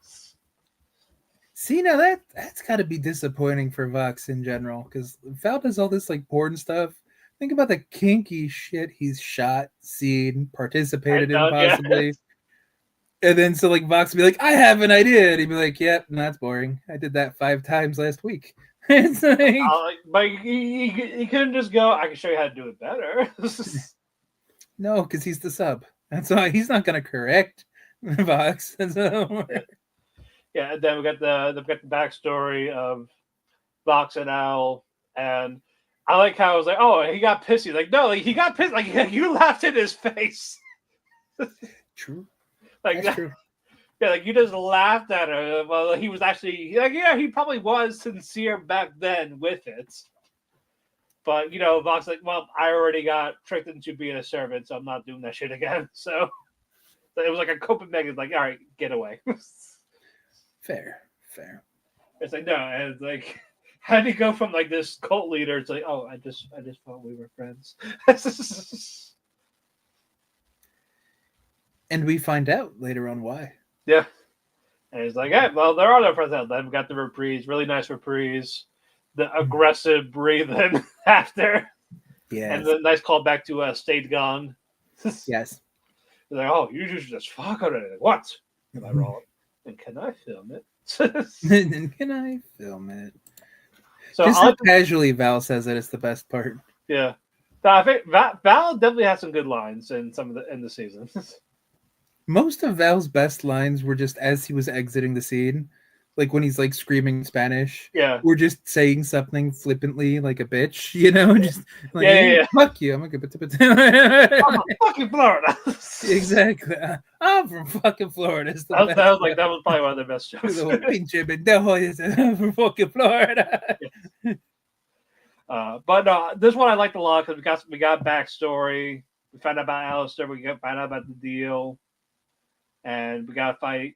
S3: see, now that's got to be disappointing for Vox in general because Val does all this like porn stuff. Think about the kinky shit he's shot, seen, participated in, possibly. Yeah. And then so like Vox would be like, I have an idea. And he'd be like, yep, that's boring. I did that 5 times last week. It's like,
S2: but he couldn't just go, I can show you how to do it better.
S3: No, because he's the sub. That's why he's not going to correct Vox.
S2: Yeah, and then we got the backstory of Vox and Al, and I like how I was like, oh, he got pissy. Like, no, like, he got pissed. Like, you laughed in his face.
S3: True.
S2: Like,
S3: that's true.
S2: Yeah, like you just laughed at her. Well, he was actually like, yeah, he probably was sincere back then with it. But Vox like, well, I already got tricked into being a servant, so I'm not doing that shit again. So it was like a coping mechanism. Like, all right, get away.
S3: Fair.
S2: It's like no, and it's like how do you go from like this cult leader to like, oh, I just thought we were friends.
S3: And we find out later on why.
S2: Yeah. And he's like, hey, well, there are no friends out. Then we got the reprise, really nice reprise, the aggressive breathing after,
S3: Yes.
S2: and the nice callback to Stayed Gone.
S3: Yes.
S2: He's like, oh, you just fuck on it. What? Am I wrong? And can I film it?
S3: Can I film it?
S2: So
S3: Just how casually Val says it is the best part.
S2: Yeah. So I think Val definitely has some good lines in the season.
S3: Most of Val's best lines were just as he was exiting the scene, like when he's like screaming Spanish,
S2: Yeah.
S3: or just saying something flippantly like a bitch, you know, just like,
S2: Yeah.
S3: fuck you, I'm like,
S2: I'm from fucking Florida.
S3: Exactly. I'm from fucking Florida. It's the
S2: that
S3: best.
S2: was probably one of their best jokes.
S3: Pinche pendejo is from fucking Florida.
S2: But this one I liked a lot because we got backstory. We found out about Alistair. We found out about the deal, and we got a fight.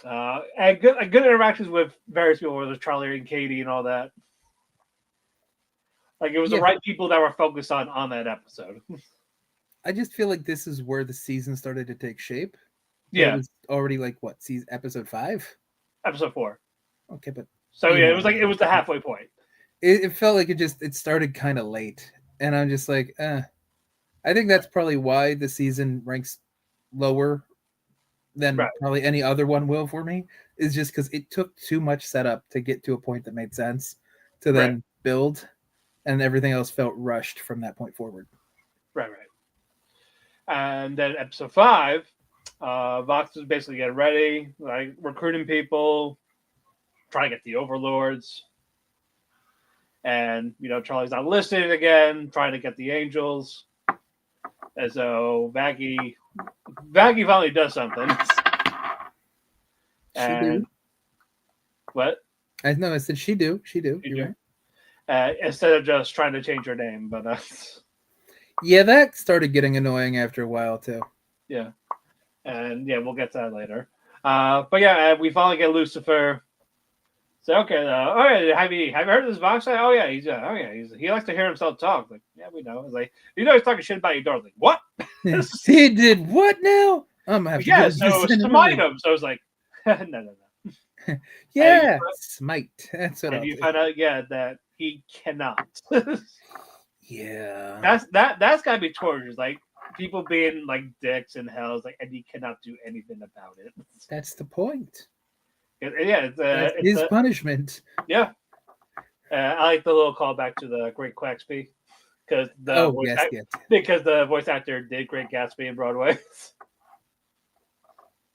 S2: And good interactions with various people, whether it's Charlie and Katie and all that. Like it was the right people that were focused on that episode.
S3: I just feel like this is where the season started to take shape.
S2: Yeah,
S3: it was already like what episode 5,
S2: episode 4.
S3: Okay, but
S2: so yeah, it was the halfway point.
S3: It felt like it started kind of late, and I'm just like, I think that's probably why the season ranks lower than probably any other one will for me. Is just because it took too much setup to get to a point that made sense to then build, and everything else felt rushed from that point forward.
S2: Right. And then episode 5, Vox is basically getting ready, like recruiting people, trying to get the overlords. And, Charlie's not listening again, trying to get the angels. And so Maggie finally does something. And what?
S3: I said she do.
S2: Instead of just trying to change her name, but
S3: yeah, that started getting annoying after a while too.
S2: Yeah, and we'll get to that later. But yeah, we finally get Lucifer. So okay, have you heard of this Vox guy? Oh yeah, he likes to hear himself talk. Like, yeah, we know. It's like, he's talking shit about your daughter. Like, what?
S3: He did what now? I'm gonna have to
S2: so smite him. So I was like, no.
S3: Yeah, smite. That's what.
S2: And you find out, that he cannot.
S3: Yeah,
S2: that's gotta be torture. Like people being like dicks in hell, like, and he cannot do anything about it.
S3: That's the point.
S2: It's
S3: his punishment.
S2: Yeah, I like the little callback to the Great Quaxby because because the voice actor did Great Gatsby in Broadway.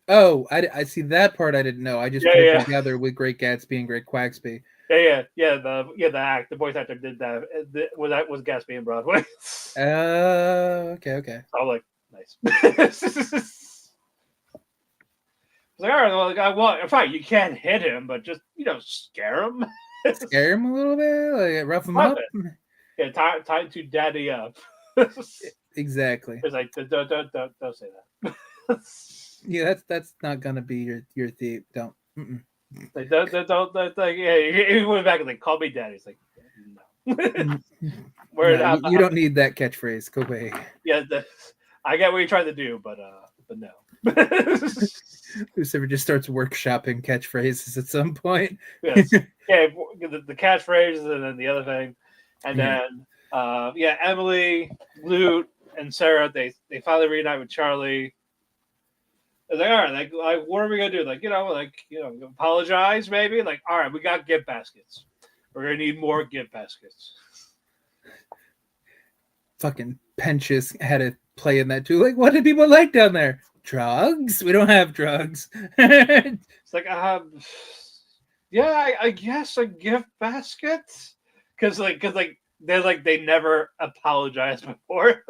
S3: Oh, I see that part. I didn't know. I just put it together with Great Gatsby and Great Quaxby.
S2: The voice actor did that. That was Gatsby in Broadway.
S3: Okay.
S2: So I'm like, nice. Like, all right, well, fine, you can't hit him, but just scare him.
S3: Scare him a little bit, like rough him up.
S2: Yeah, time to daddy up.
S3: Exactly.
S2: It's like don't say that.
S3: Yeah, that's not gonna be your theme. Don't.
S2: Like don't he went back and like call me daddy. It's like no.
S3: You don't need that catchphrase. Go away.
S2: Yeah, I get what you're trying to do, but no.
S3: Lucifer just starts workshopping catchphrases at some point.
S2: Yes. The catchphrases and then the other thing, and then Emily, Lute, and Sarah they finally reunite with Charlie. It's like, all right, like what are we gonna do? Like apologize maybe. Like, all right, we got gift baskets. We're gonna need more gift baskets.
S3: Fucking Penchus had a play in that too. Like, what did people like down there? Drugs? We don't have drugs.
S2: It's like, I guess a gift basket, because they never apologized before.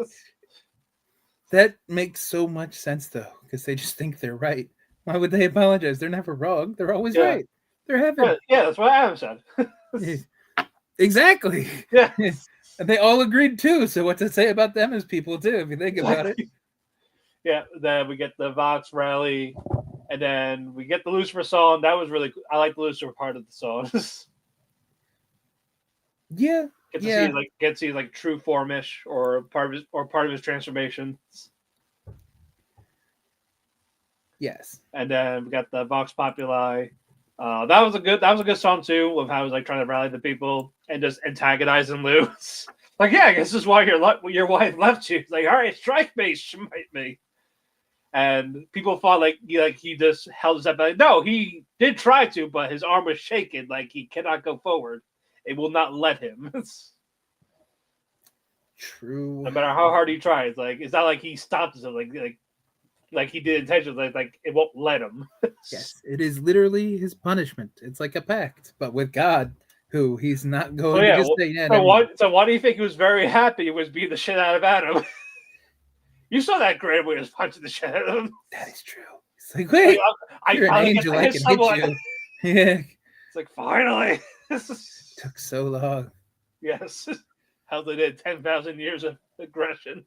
S3: That makes so much sense though, because they just think they're right. Why would they apologize? They're never wrong. They're always right. They're heaven.
S2: Yeah, that's what Adam said.
S3: Exactly.
S2: Yeah.
S3: And they all agreed too. So what to say about them as people too, if you think about it.
S2: Yeah, then we get the Vox rally, and then we get the Lucifer song. That was really cool. I like the Lucifer part of the song.
S3: Yeah,
S2: Get to
S3: yeah,
S2: see like true formish or part of his transformation.
S3: yes.
S2: And then we got the Vox Populi. That was a good song too, of how he was like trying to rally the people and just antagonizing Lewis. Like, yeah, I guess this is why your wife left you. It's like, all right, strike me, smite me. And people thought he just held his up. Like, no, he did try to, but his arm was shaken. Like he cannot go forward. It will not let him.
S3: True.
S2: No matter how hard he tries, like it's not like he stopped himself. Like he did intentionally. Like it won't let him.
S3: Yes, it is literally his punishment. It's like a pact, but with God, who he's not
S2: Oh
S3: going to
S2: yeah.
S3: just say, yeah,
S2: So
S3: never mind.
S2: why do you think he was very happy? He was beating the shit out of Adam. You saw that grade where he was punching the shit out of him.
S3: That is true. It's like, wait,
S2: I
S3: you're an
S2: finally get
S3: angel.
S2: to
S3: I
S2: hit
S3: can
S2: someone.
S3: hit you. Yeah,
S2: It's like finally.
S3: took so long.
S2: Yes. How they did 10,000 years of aggression.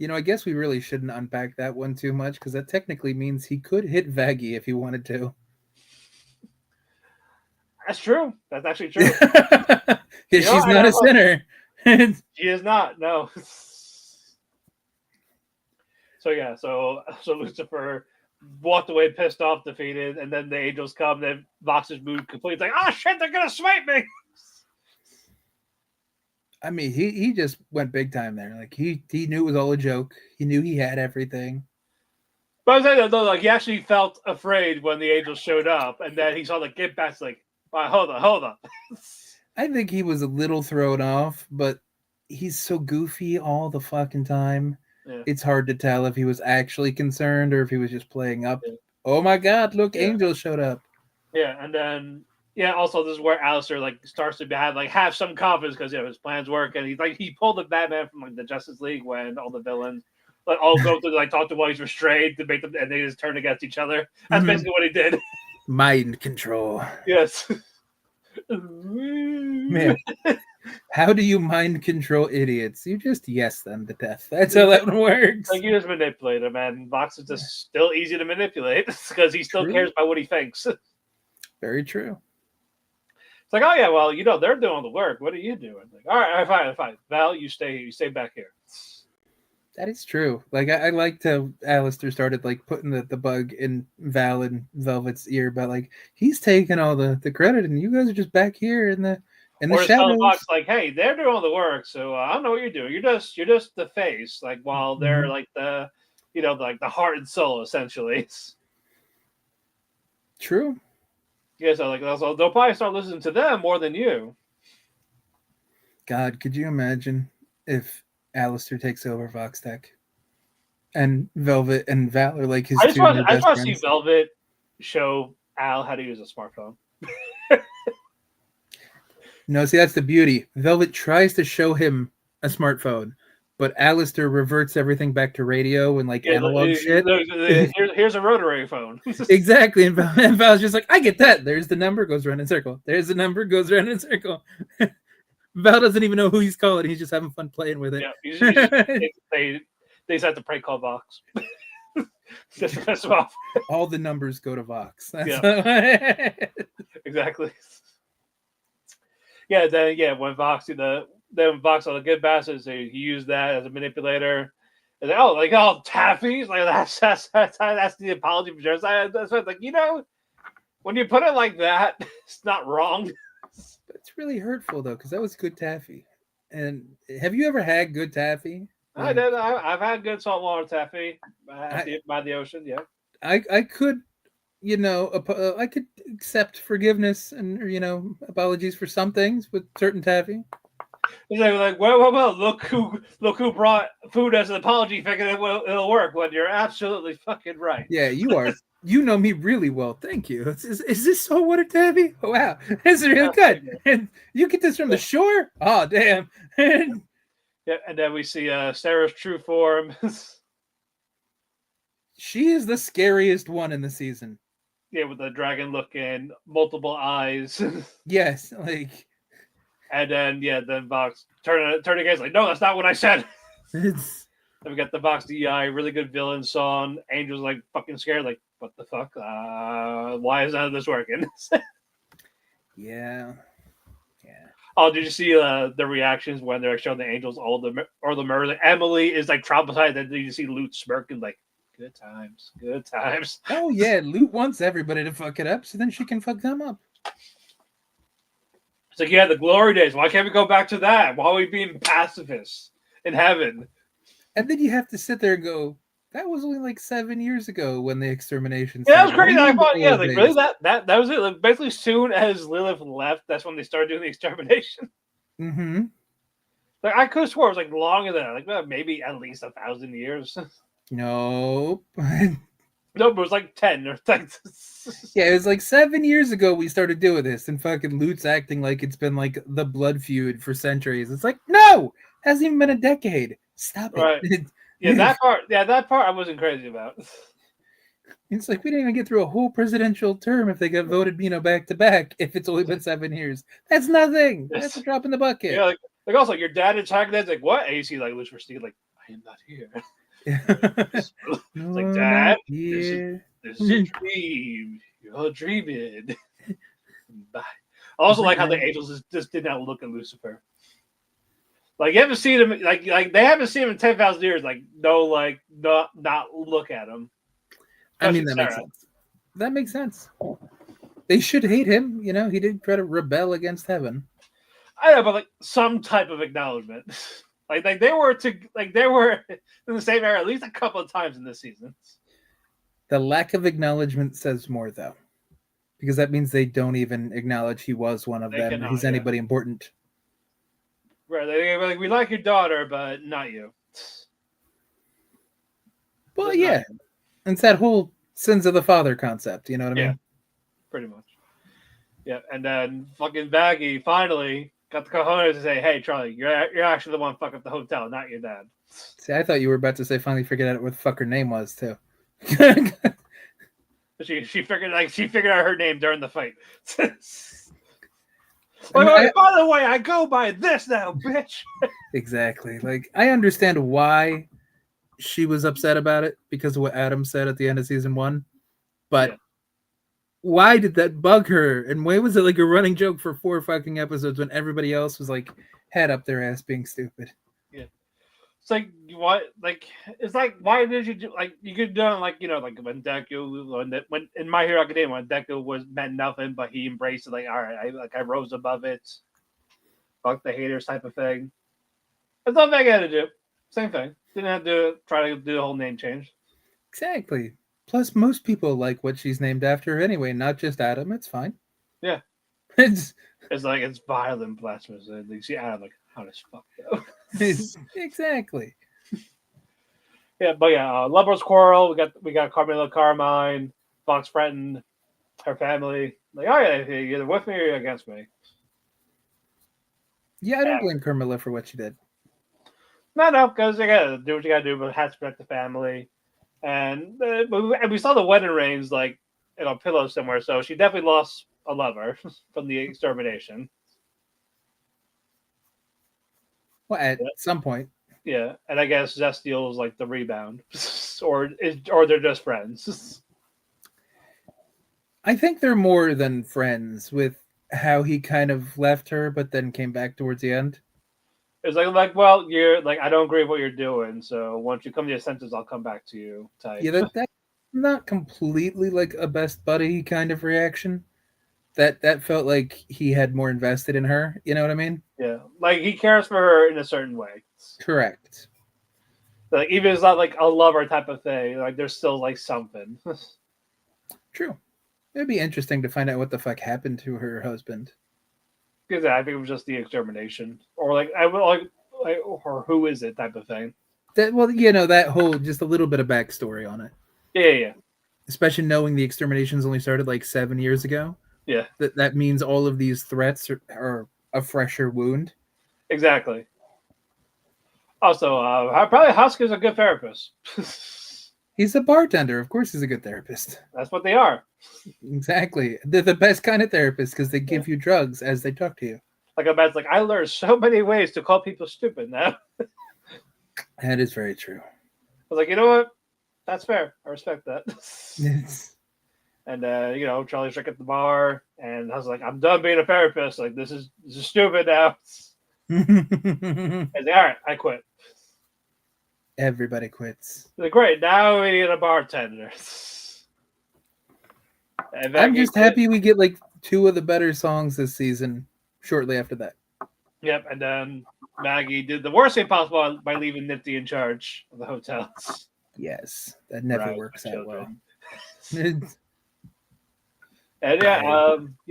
S3: I guess we really shouldn't unpack that one too much because that technically means he could hit Vaggie if he wanted to.
S2: That's true. That's actually true.
S3: Because she's not a sinner.
S2: She is not. No. So yeah. So Lucifer walked away, pissed off, defeated, and then the angels come. Then Vox's mood completely like, oh shit, they're gonna smite me.
S3: I mean, he just went big time there. Like he knew it was all a joke. He knew he had everything.
S2: But I was saying that though, like he actually felt afraid when the angels showed up, and then he saw the get backs. Like, all right, hold on.
S3: I think he was a little thrown off, but he's so goofy all the fucking time.
S2: Yeah.
S3: It's hard to tell if he was actually concerned or if he was just playing up.
S2: Yeah.
S3: Oh my God! Look,
S2: Yeah.
S3: angels showed up.
S2: Yeah, and then also this is where Alistair like starts to have some confidence because his plans work, and he pulled the Batman from like the Justice League when all the villains all go to talk to while he's restrained to make them, and they just turn against each other. That's basically what he did.
S3: Mind control.
S2: Yes.
S3: Man, how do you mind control idiots? You just yes them to death. That's how that works.
S2: Like you just manipulate him, and Vox is just still easy to manipulate because he still cares about what he thinks.
S3: Very true.
S2: It's like, oh yeah, well, they're doing the work. What are you doing? Like, all right, fine. Val, you stay back here.
S3: That is true. Like I liked how Alistair started like putting the bug in Val and Velvet's ear, but like he's taking all the credit, and you guys are just back here in the shadows.
S2: Fox, like, hey, they're doing all the work, so I don't know what you're doing. You're just the face, like while they're like the, like the heart and soul, essentially.
S3: True.
S2: Yeah, so like also they'll probably start listening to them more than you.
S3: God, could you imagine if Alistair takes over Vox Tech and Velvet and Val are like his two new best friends?
S2: I just want to see Velvet show Al how to use a smartphone.
S3: No, see, that's the beauty. Velvet tries to show him a smartphone, but Alistair reverts everything back to radio and like analog shit.
S2: Here's a rotary phone.
S3: Exactly. And Val's just like, I get that. There's the number, goes around in circle. There's the number, goes around in circle. Val doesn't even know who he's calling. He's just having fun playing with it.
S2: Yeah, they just have to prank call Vox. Just to piss him off.
S3: All the numbers go to Vox.
S2: Exactly. Yeah, when Vox Vox on the good bastards, he used that as a manipulator. And Taffy, like that's the apology for genocide. That's what, like, when you put it like that, it's not wrong.
S3: It's really hurtful though, because that was good taffy. And have you ever had good taffy?
S2: I did. I've had good saltwater taffy by the ocean. Yeah,
S3: I could, I could accept forgiveness and apologies for some things with certain taffy.
S2: It's like well, look who brought food as an apology, thinking it'll work when you're absolutely fucking right.
S3: Yeah, you are. You know me really well. Thank you. Is this saltwater taffy? Oh, wow, this is really good. And you get this from the shore? Oh, damn.
S2: Yeah, and then we see Sarah's true form.
S3: She is the scariest one in the season.
S2: Yeah, with the dragon looking, multiple eyes.
S3: Yes, like.
S2: And then Vox turn against, like, no, that's not what I said.
S3: It's.
S2: Then we got the Vox DI, really good villain song. Angel's like fucking scared, like, what the fuck? Why is none of this working?
S3: Yeah.
S2: Oh, did you see the reactions when they're showing the angels all the murders? Like, Emily is like traumatized, and then you see Lute smirking like, "Good times, good times."
S3: Oh yeah, Lute wants everybody to fuck it up, so then she can fuck them up.
S2: It's like, yeah, the glory days. Why can't we go back to that? Why are we being pacifists in heaven?
S3: And then you have to sit there and go, that was only like 7 years ago when the extermination
S2: Yeah, that was
S3: started.
S2: crazy. I thought, yeah, like really
S3: days.
S2: that was it. Like, basically, soon as Lilith left, that's when they started doing the extermination.
S3: Mm-hmm.
S2: Like I could have swore it was like longer than that. Like maybe at least 1,000 years.
S3: Nope.
S2: No, but it was like 10 or like.
S3: Yeah, it was like 7 years ago we started doing this, and fucking Lute's acting like it's been like the blood feud for centuries. It's like, no, hasn't even been a decade. Stop it.
S2: Right. Yeah, that part. Yeah, that part I wasn't crazy about.
S3: It's like we didn't even get through a whole presidential term if they got voted, back to back. If it's only been 7 years, that's nothing. That's a drop in the bucket.
S2: Yeah, like also your dad attacking that's like what? And you see like Lucifer Steve like I am not here. It's like Dad, this is a dream. You're dreaming. Bye. I also like how the angels just did not look at Lucifer. Like you haven't seen him, like they haven't seen him in 10,000 years. Like not look at him.
S3: I mean, that makes sense. That makes sense. They should hate him. He did try to rebel against heaven.
S2: I know, but like some type of acknowledgement. like they were in the same era at least a couple of times in this season.
S3: The lack of acknowledgement says more, though, because that means they don't even acknowledge he was one of them. He's anybody important.
S2: Right? They're like, we like your daughter, but not you.
S3: Well, yeah. It's that whole sins of the father concept, you know what I mean?
S2: Pretty much. Yeah, and then fucking Baggy finally got the cojones to say, "Hey, Charlie, you're actually the one fuck up the hotel, not your dad."
S3: See, I thought you were about to say finally figured out what the fuck her name was too.
S2: she figured out her name during the fight. By the way, I go by this now, bitch.
S3: Exactly. Like I understand why she was upset about it because of what Adam said at the end of season 1, but why did that bug her? And why was it like a running joke for 4 fucking episodes when everybody else was like head up their ass being stupid?
S2: Yeah, it's like what? Like it's like why did you do? Like you could do like like when Deku when in My Hero Academia when Deku meant nothing but he embraced it like all right I rose above it. Fuck the haters type of thing. That's all Vega had to do. Same thing. Didn't have to try to do the whole name change.
S3: Exactly. Plus, most people like what she's named after anyway, not just Adam. It's fine.
S2: Yeah.
S3: it's
S2: like it's violent blasphemous. And you see Adam like, how does fuck go?
S3: Exactly.
S2: Yeah, but lovers quarrel. We got Carmilla Carmine, Fox Frenton, her family. Like, oh yeah, you're either with me or you're against me.
S3: Yeah, I don't blame Carmilla for what she did.
S2: No, because you gotta do what you gotta do, but it has to protect the family. And we saw the wedding rings like in a pillow somewhere, so she definitely lost a lover from the extermination.
S3: Well, at some point.
S2: Yeah, and I guess Zestial's like the rebound, or they're just friends.
S3: I think they're more than friends with how he kind of left her, but then came back towards the end.
S2: It's like, well, you're like, I don't agree with what you're doing, so once you come to your senses, I'll come back to you. Type.
S3: Yeah, that's not completely like a best buddy kind of reaction. That felt like he had more invested in her. You know what I mean?
S2: Yeah, like he cares for her in a certain way.
S3: Correct.
S2: Like even if it's not like a lover type of thing, like there's still like something.
S3: True. It'd be interesting to find out what the fuck happened to her husband.
S2: Because I think it was just the extermination, or like or who is it type of thing.
S3: That that whole just a little bit of backstory on it.
S2: Yeah.
S3: Especially knowing the exterminations only started like 7 years ago.
S2: Yeah.
S3: That means all of these threats are a fresher wound.
S2: Exactly. Also, probably Husker's a good therapist.
S3: He's a bartender. Of course he's a good therapist.
S2: That's what they are.
S3: Exactly. They're the best kind of therapist because they give you drugs as they talk to you.
S2: Like a man's like, I learned so many ways to call people stupid now.
S3: That is very true.
S2: I was like, you know what? That's fair. I respect that.
S3: Yes.
S2: And Charlie's like at the bar, and I was like, I'm done being a therapist. Like this is stupid now. And like, all right, I quit.
S3: Everybody quits.
S2: Like, great, now we need a bartender. And
S3: I'm just happy we get like 2 of the better songs this season shortly after that.
S2: Yep, and then Maggie did the worst thing possible by leaving Nifty in charge of the hotels.
S3: Yes, that never
S2: Right,
S3: works
S2: my
S3: out well.
S2: And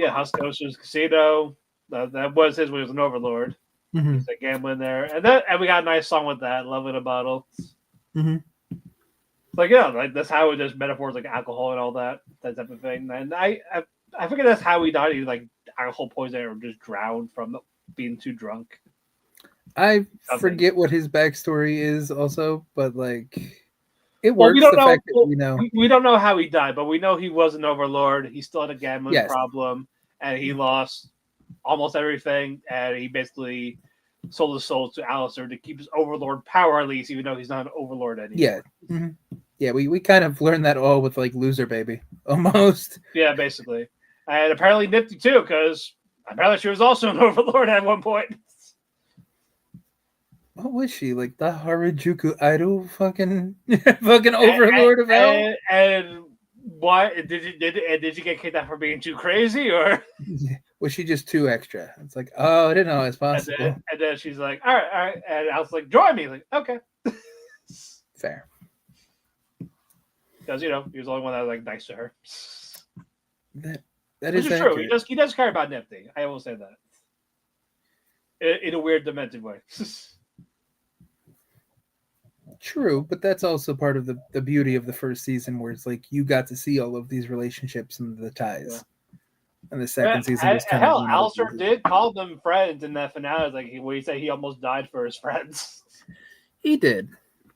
S2: Husk goes to his casino. That was his when he was an overlord.
S3: Mhm.
S2: He's like gambling there, and we got a nice song with that, "Love in a Bottle."
S3: Mhm.
S2: Like that's how it just metaphors like alcohol and all that type of thing. And I forget that's how he died. He like alcohol poisoning or just drowned from being too drunk.
S3: I forget what his backstory is also, but like it
S2: Well,
S3: works.
S2: we don't know.
S3: Fact that we know.
S2: We don't know how he died, but we know he was an overlord. He still had a gambling problem, and he lost almost everything. And he basically sold his soul to Alistair to keep his overlord power, at least, even though he's not an overlord anymore.
S3: Yeah. Mm-hmm. Yeah, we kind of learned that all with like Loser Baby, almost.
S2: Yeah, basically. And apparently Nifty too, because apparently she was also an overlord at one point.
S3: What was she? Like the Harajuku idol fucking overlord of hell?
S2: And what did you get kicked out for being too crazy, or
S3: was she just too extra? It's like, oh, I didn't know it was possible.
S2: And then she's like, all right, and I was like, join me. Like, okay.
S3: Fair.
S2: Because he was the only one that was like nice to her.
S3: That
S2: Which
S3: is
S2: true.
S3: accurate.
S2: He does care about Nifty. I will say that. In a weird, demented way.
S3: True, but that's also part of the beauty of the first season, where it's like you got to see all of these relationships and the ties. Yeah. And the second season was kind
S2: of Alistair did call them friends in that finale. Like where he said he almost died for his friends.
S3: He did.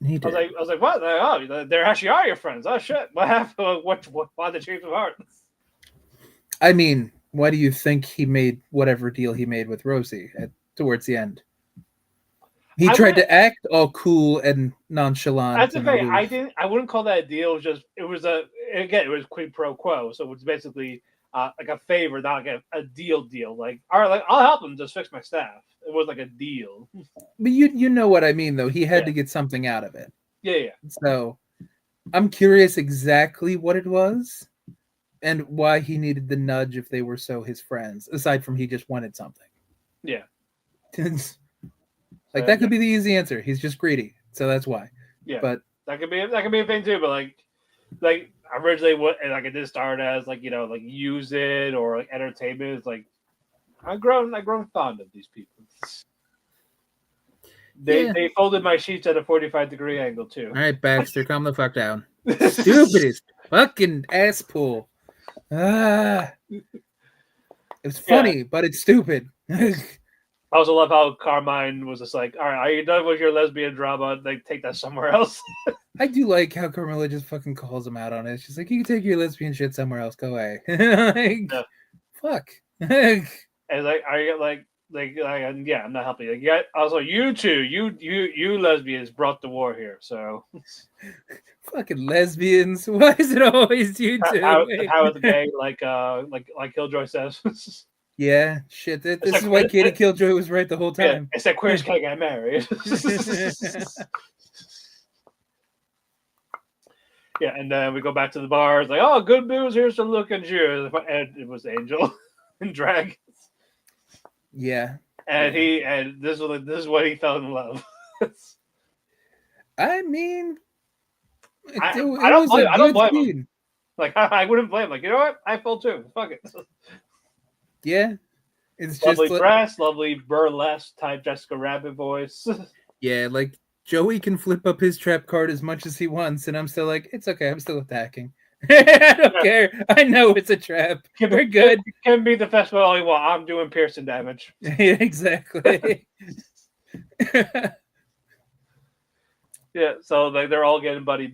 S3: I
S2: was like, what? Oh, there actually are your friends. Oh shit! What happened? Why the change of heart?
S3: I mean, why do you think he made whatever deal he made with Rosie towards the end? He tried to act all cool and nonchalant.
S2: That's the thing. I wouldn't call that a deal. It was quid pro quo. So it was basically like a favor, not like a deal. Like, all right, like I'll help him just fix my staff. It was like a deal.
S3: But you know what I mean, though. He had to get something out of it.
S2: Yeah.
S3: So I'm curious exactly what it was and why he needed the nudge if they were so his friends, aside from he just wanted something.
S2: Yeah.
S3: Like that could be the easy answer. He's just greedy, so that's why.
S2: Yeah,
S3: but
S2: that could be a thing too. But like originally, what like it did start as like like use it or like entertainment. It's like I've grown fond of these people. They folded my sheets at a 45-degree angle too.
S3: All right, Baxter, calm the fuck down. Stupidest fucking ass pull. It's funny, but it's stupid.
S2: I also love how Carmine was just like, all right, are you done with your lesbian drama? Like, take that somewhere else.
S3: I do like how Carmilla just fucking calls him out on it. She's like, you can take your lesbian shit somewhere else. Go away. Fuck.
S2: And like, are you yeah, I'm not helping you. Like, also, you two, you lesbians brought the war here, so.
S3: Fucking lesbians. Why is it always you two?
S2: How is the gay, like Killjoy says.
S3: Yeah, shit. This is why Katie Killjoy was right the whole time.
S2: Yeah, it's that queers can't get married. Yeah, and then we go back to the bar. It's like, oh, good news. Here's some look at you. And it was Angel and drag.
S3: Yeah,
S2: and this is what he fell in love.
S3: I mean,
S2: I don't blame him. Like I wouldn't blame him. Like, you know what? I fell too. Fuck it.
S3: Yeah, it's
S2: lovely
S3: just
S2: dress, lovely burlesque type Jessica Rabbit voice.
S3: Yeah, like Joey can flip up his trap card as much as he wants, and I'm still like, it's okay. I'm still attacking. I don't care. I know it's a trap. We're good.
S2: Can be the festival all you want. I'm doing piercing damage.
S3: Yeah, exactly.
S2: Yeah, so like they're all getting buddy.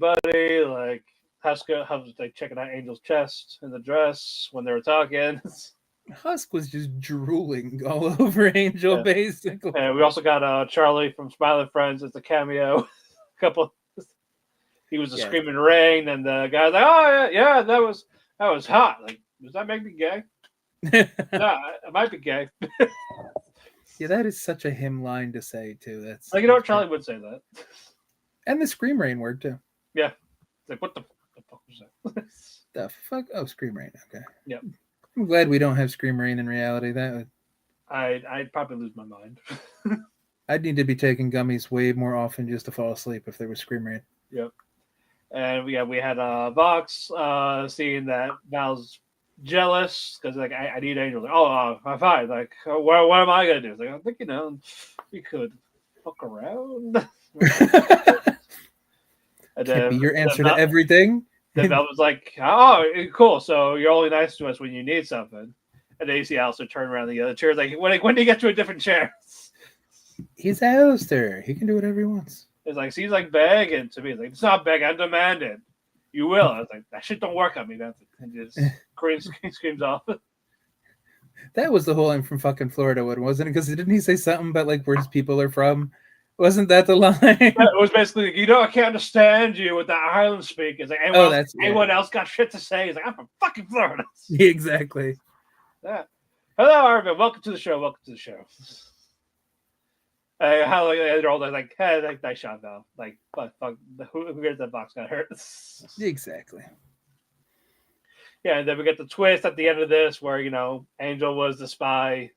S2: Like Husk was like checking out Angel's chest in the dress when they were talking.
S3: Husk was just drooling all over Angel, basically.
S2: And we also got Charlie from Smiling Friends as a cameo. He was a screaming rain, and the guy's like, "Oh yeah, that was That was hot. Like, does that make me gay?
S3: Yeah,
S2: No, it might be gay.
S3: that is such a him line to say too. That's
S2: Like, you know what? Charlie would say that.
S3: and the Scream Rain word too.
S2: Yeah. It's like, what the fuck was that?
S3: The fuck? Oh, Scream Rain. Okay.
S2: Yep.
S3: I'm glad we don't have Scream Rain in reality. That would
S2: I'd probably lose my mind.
S3: I'd need to be taking gummies way more often just to fall asleep if there was Scream Rain.
S2: Yep. And we had Vox seeing that Val's jealous because like I need Angel. Like, I'm fine. Like, what am I gonna do? It's like, I think we could fuck around. And
S3: Can't be your answer
S2: Val,
S3: to everything.
S2: Then Val was like, "Oh, cool. So you're only nice to us when you need something." And then you see Alistair turn around the other chair. Like, when do you get to a different chair?
S3: He's Alistair. He can do whatever he wants.
S2: It's like, he's like begging to me. It's like, it's not begging, I'm demanding. You will. I was like, that shit don't work on me, man. And just screams off.
S3: That was the whole I'm from fucking Florida one, wasn't it? Because didn't he say something about like where his people are from? Wasn't that the line?
S2: It was basically, I can't understand you with that Highland speak. It's like, anyone else got shit to say? He's like, I'm from fucking Florida.
S3: Yeah, exactly.
S2: Yeah. Hello, Arvin. Welcome to the show. Welcome to the show. How they're all like, hey, like, nice shot, Val. Like, fuck, who cares that Vox got hurt?
S3: Exactly.
S2: Yeah, and then we get the twist at the end of this where, Angel was the spy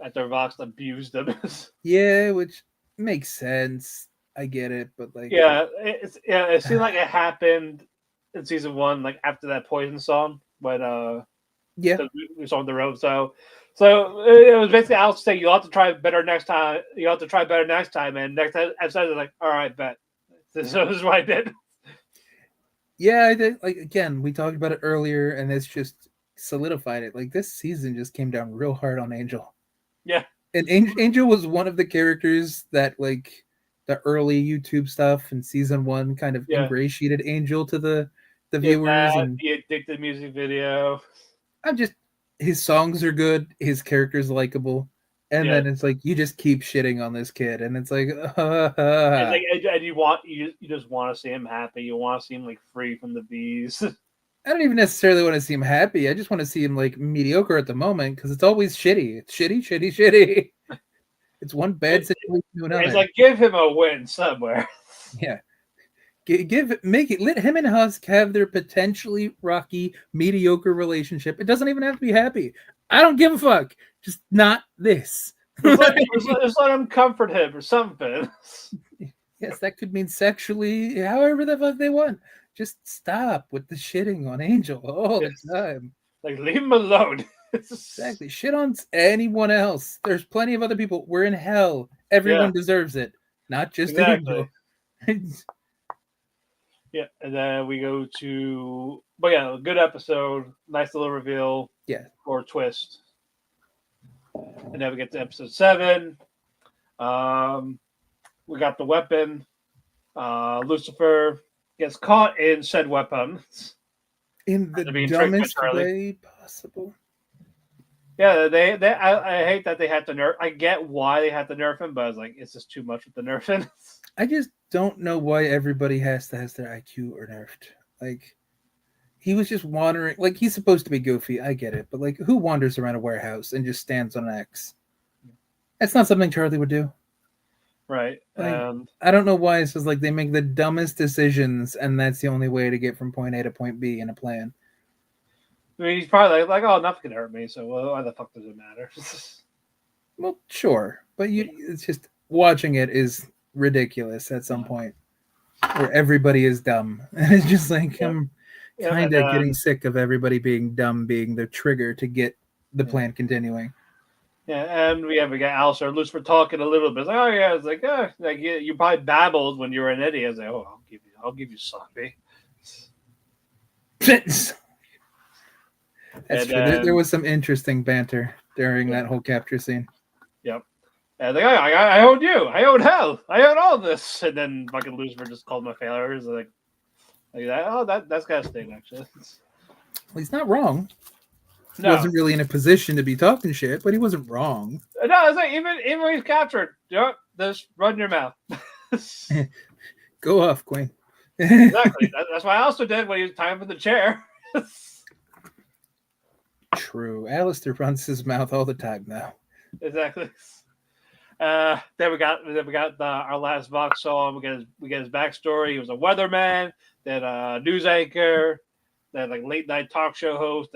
S2: after Vox abused him.
S3: Yeah, which makes sense. I get it, but like,
S2: it seemed like it happened in season 1, like after that Poison song, when we saw on the road. So it was basically Alex saying you'll have to try better next time. You have to try better next time, and next episode is like, all right, bet. So this is what I did.
S3: Yeah, I did. Like again, we talked about it earlier, and it's just solidified it. Like this season just came down real hard on Angel.
S2: Yeah,
S3: and Angel was one of the characters that like the early YouTube stuff in season 1 kind of ingratiated Angel to the viewers and
S2: the addicted music video.
S3: His songs are good, his character's likable, and then it's like you just keep shitting on this kid, and it's like,
S2: and you just want to see him happy. You want to see him like free from the bees.
S3: I don't even necessarily want to see him happy. I just want to see him like mediocre at the moment because it's always shitty. It's shitty. It's one bad situation to another.
S2: It's like give him a win somewhere.
S3: Yeah. Let him and Husk have their potentially rocky, mediocre relationship. It doesn't even have to be happy. I don't give a fuck. Just not this.
S2: Just let him comfort him or something.
S3: Yes, that could mean sexually, however the fuck they want. Just stop with the shitting on Angel all the time.
S2: Like, leave him alone.
S3: Exactly. Shit on anyone else. There's plenty of other people. We're in hell. Everyone deserves it. Not just Angel.
S2: Yeah, and then we go to, good episode, nice little reveal, or twist, and then we get to episode 7. We got the weapon. Lucifer gets caught in said weapon
S3: in the dumbest way possible.
S2: Yeah, I hate that they had to nerf. I get why they had to nerf him, but I was like, it's just too much with the nerfing.
S3: I just don't know why everybody has their IQ or nerfed. Like, he was just wandering. Like, he's supposed to be goofy. I get it. But, like, who wanders around a warehouse and just stands on an X? That's not something Charlie would do.
S2: Right.
S3: Like, I don't know why it's just like they make the dumbest decisions, and that's the only way to get from point A to point B in a plan.
S2: I mean, he's probably like, oh, nothing can hurt me, so why the fuck does it matter?
S3: Well, sure. But it's just, watching it is ridiculous at some point where everybody is dumb. And it's just like, I'm kind of getting sick of everybody being dumb being the trigger to get the plan continuing.
S2: Yeah, and we got Alistair and Lucifer talking a little bit. It's like, oh yeah, it's like, you probably babbled when you were an idiot. I was like, oh, I'll give you sloppy.
S3: That's true. There was some interesting banter during that whole capture scene.
S2: Yep. And like, I owed you. I owed hell. I owed all this. And then fucking Lucifer just called my failures. Like that. Oh, that's kind of sting, actually.
S3: Well, he's not wrong. He
S2: No.
S3: wasn't really in a position to be talking shit, but he wasn't wrong.
S2: No, it's like even when he's captured, just run your mouth.
S3: Go off, Queen.
S2: Exactly. That's why I also did when he was time for the chair.
S3: True. Alistair runs his mouth all the time now.
S2: Exactly. Then we got our last Vox song. We get his backstory. He was a weatherman, then a news anchor, then like late night talk show host.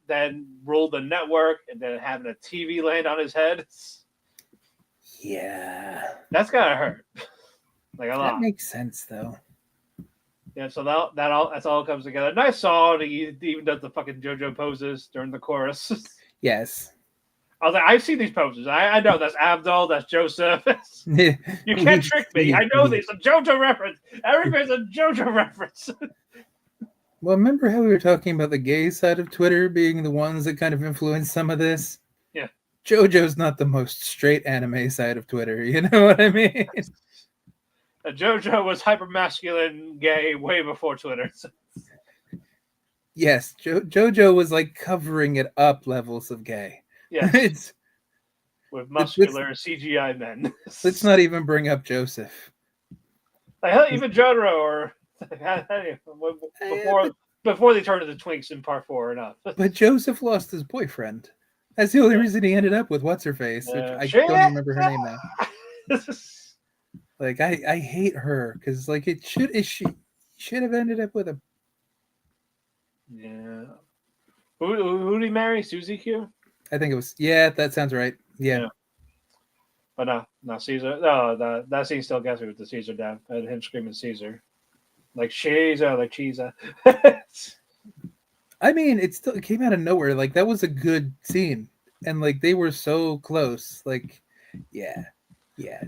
S2: Then ruled the network, and then having a TV land on his head.
S3: Yeah.
S2: That's gotta hurt, like a
S3: That
S2: lot.
S3: makes sense though.
S2: Yeah, so that's all comes together. Nice song. He even does the fucking JoJo poses during the chorus.
S3: Yes.
S2: I was like, I've seen these poses. I know that's Abdul, that's Joseph. You can't trick me. I know these. A JoJo reference. Everybody's a JoJo reference.
S3: Well, remember how we were talking about the gay side of Twitter being the ones that kind of influenced some of this?
S2: Yeah.
S3: JoJo's not the most straight anime side of Twitter. You know what I mean?
S2: JoJo was hyper masculine, gay way before Twitter. So.
S3: Yes, JoJo was like covering it up levels of gay.
S2: Yes. With muscular CGI men.
S3: Let's not even bring up Joseph.
S2: Like, even Jotaro or before they turned into twinks in part 4 enough.
S3: But Joseph lost his boyfriend. That's the only reason he ended up with what's her face, which I don't remember her name now. Like I hate her because like she should have ended up with a.
S2: Yeah. Who did he marry? Suzy Q?
S3: I think it was. Yeah, that sounds right. Yeah.
S2: But no, Caesar. No, that scene still gets me with the Caesar down and him screaming Caesar, like Caesar, like Caesar.
S3: I mean, it came out of nowhere. Like that was a good scene, and like they were so close. Like, yeah.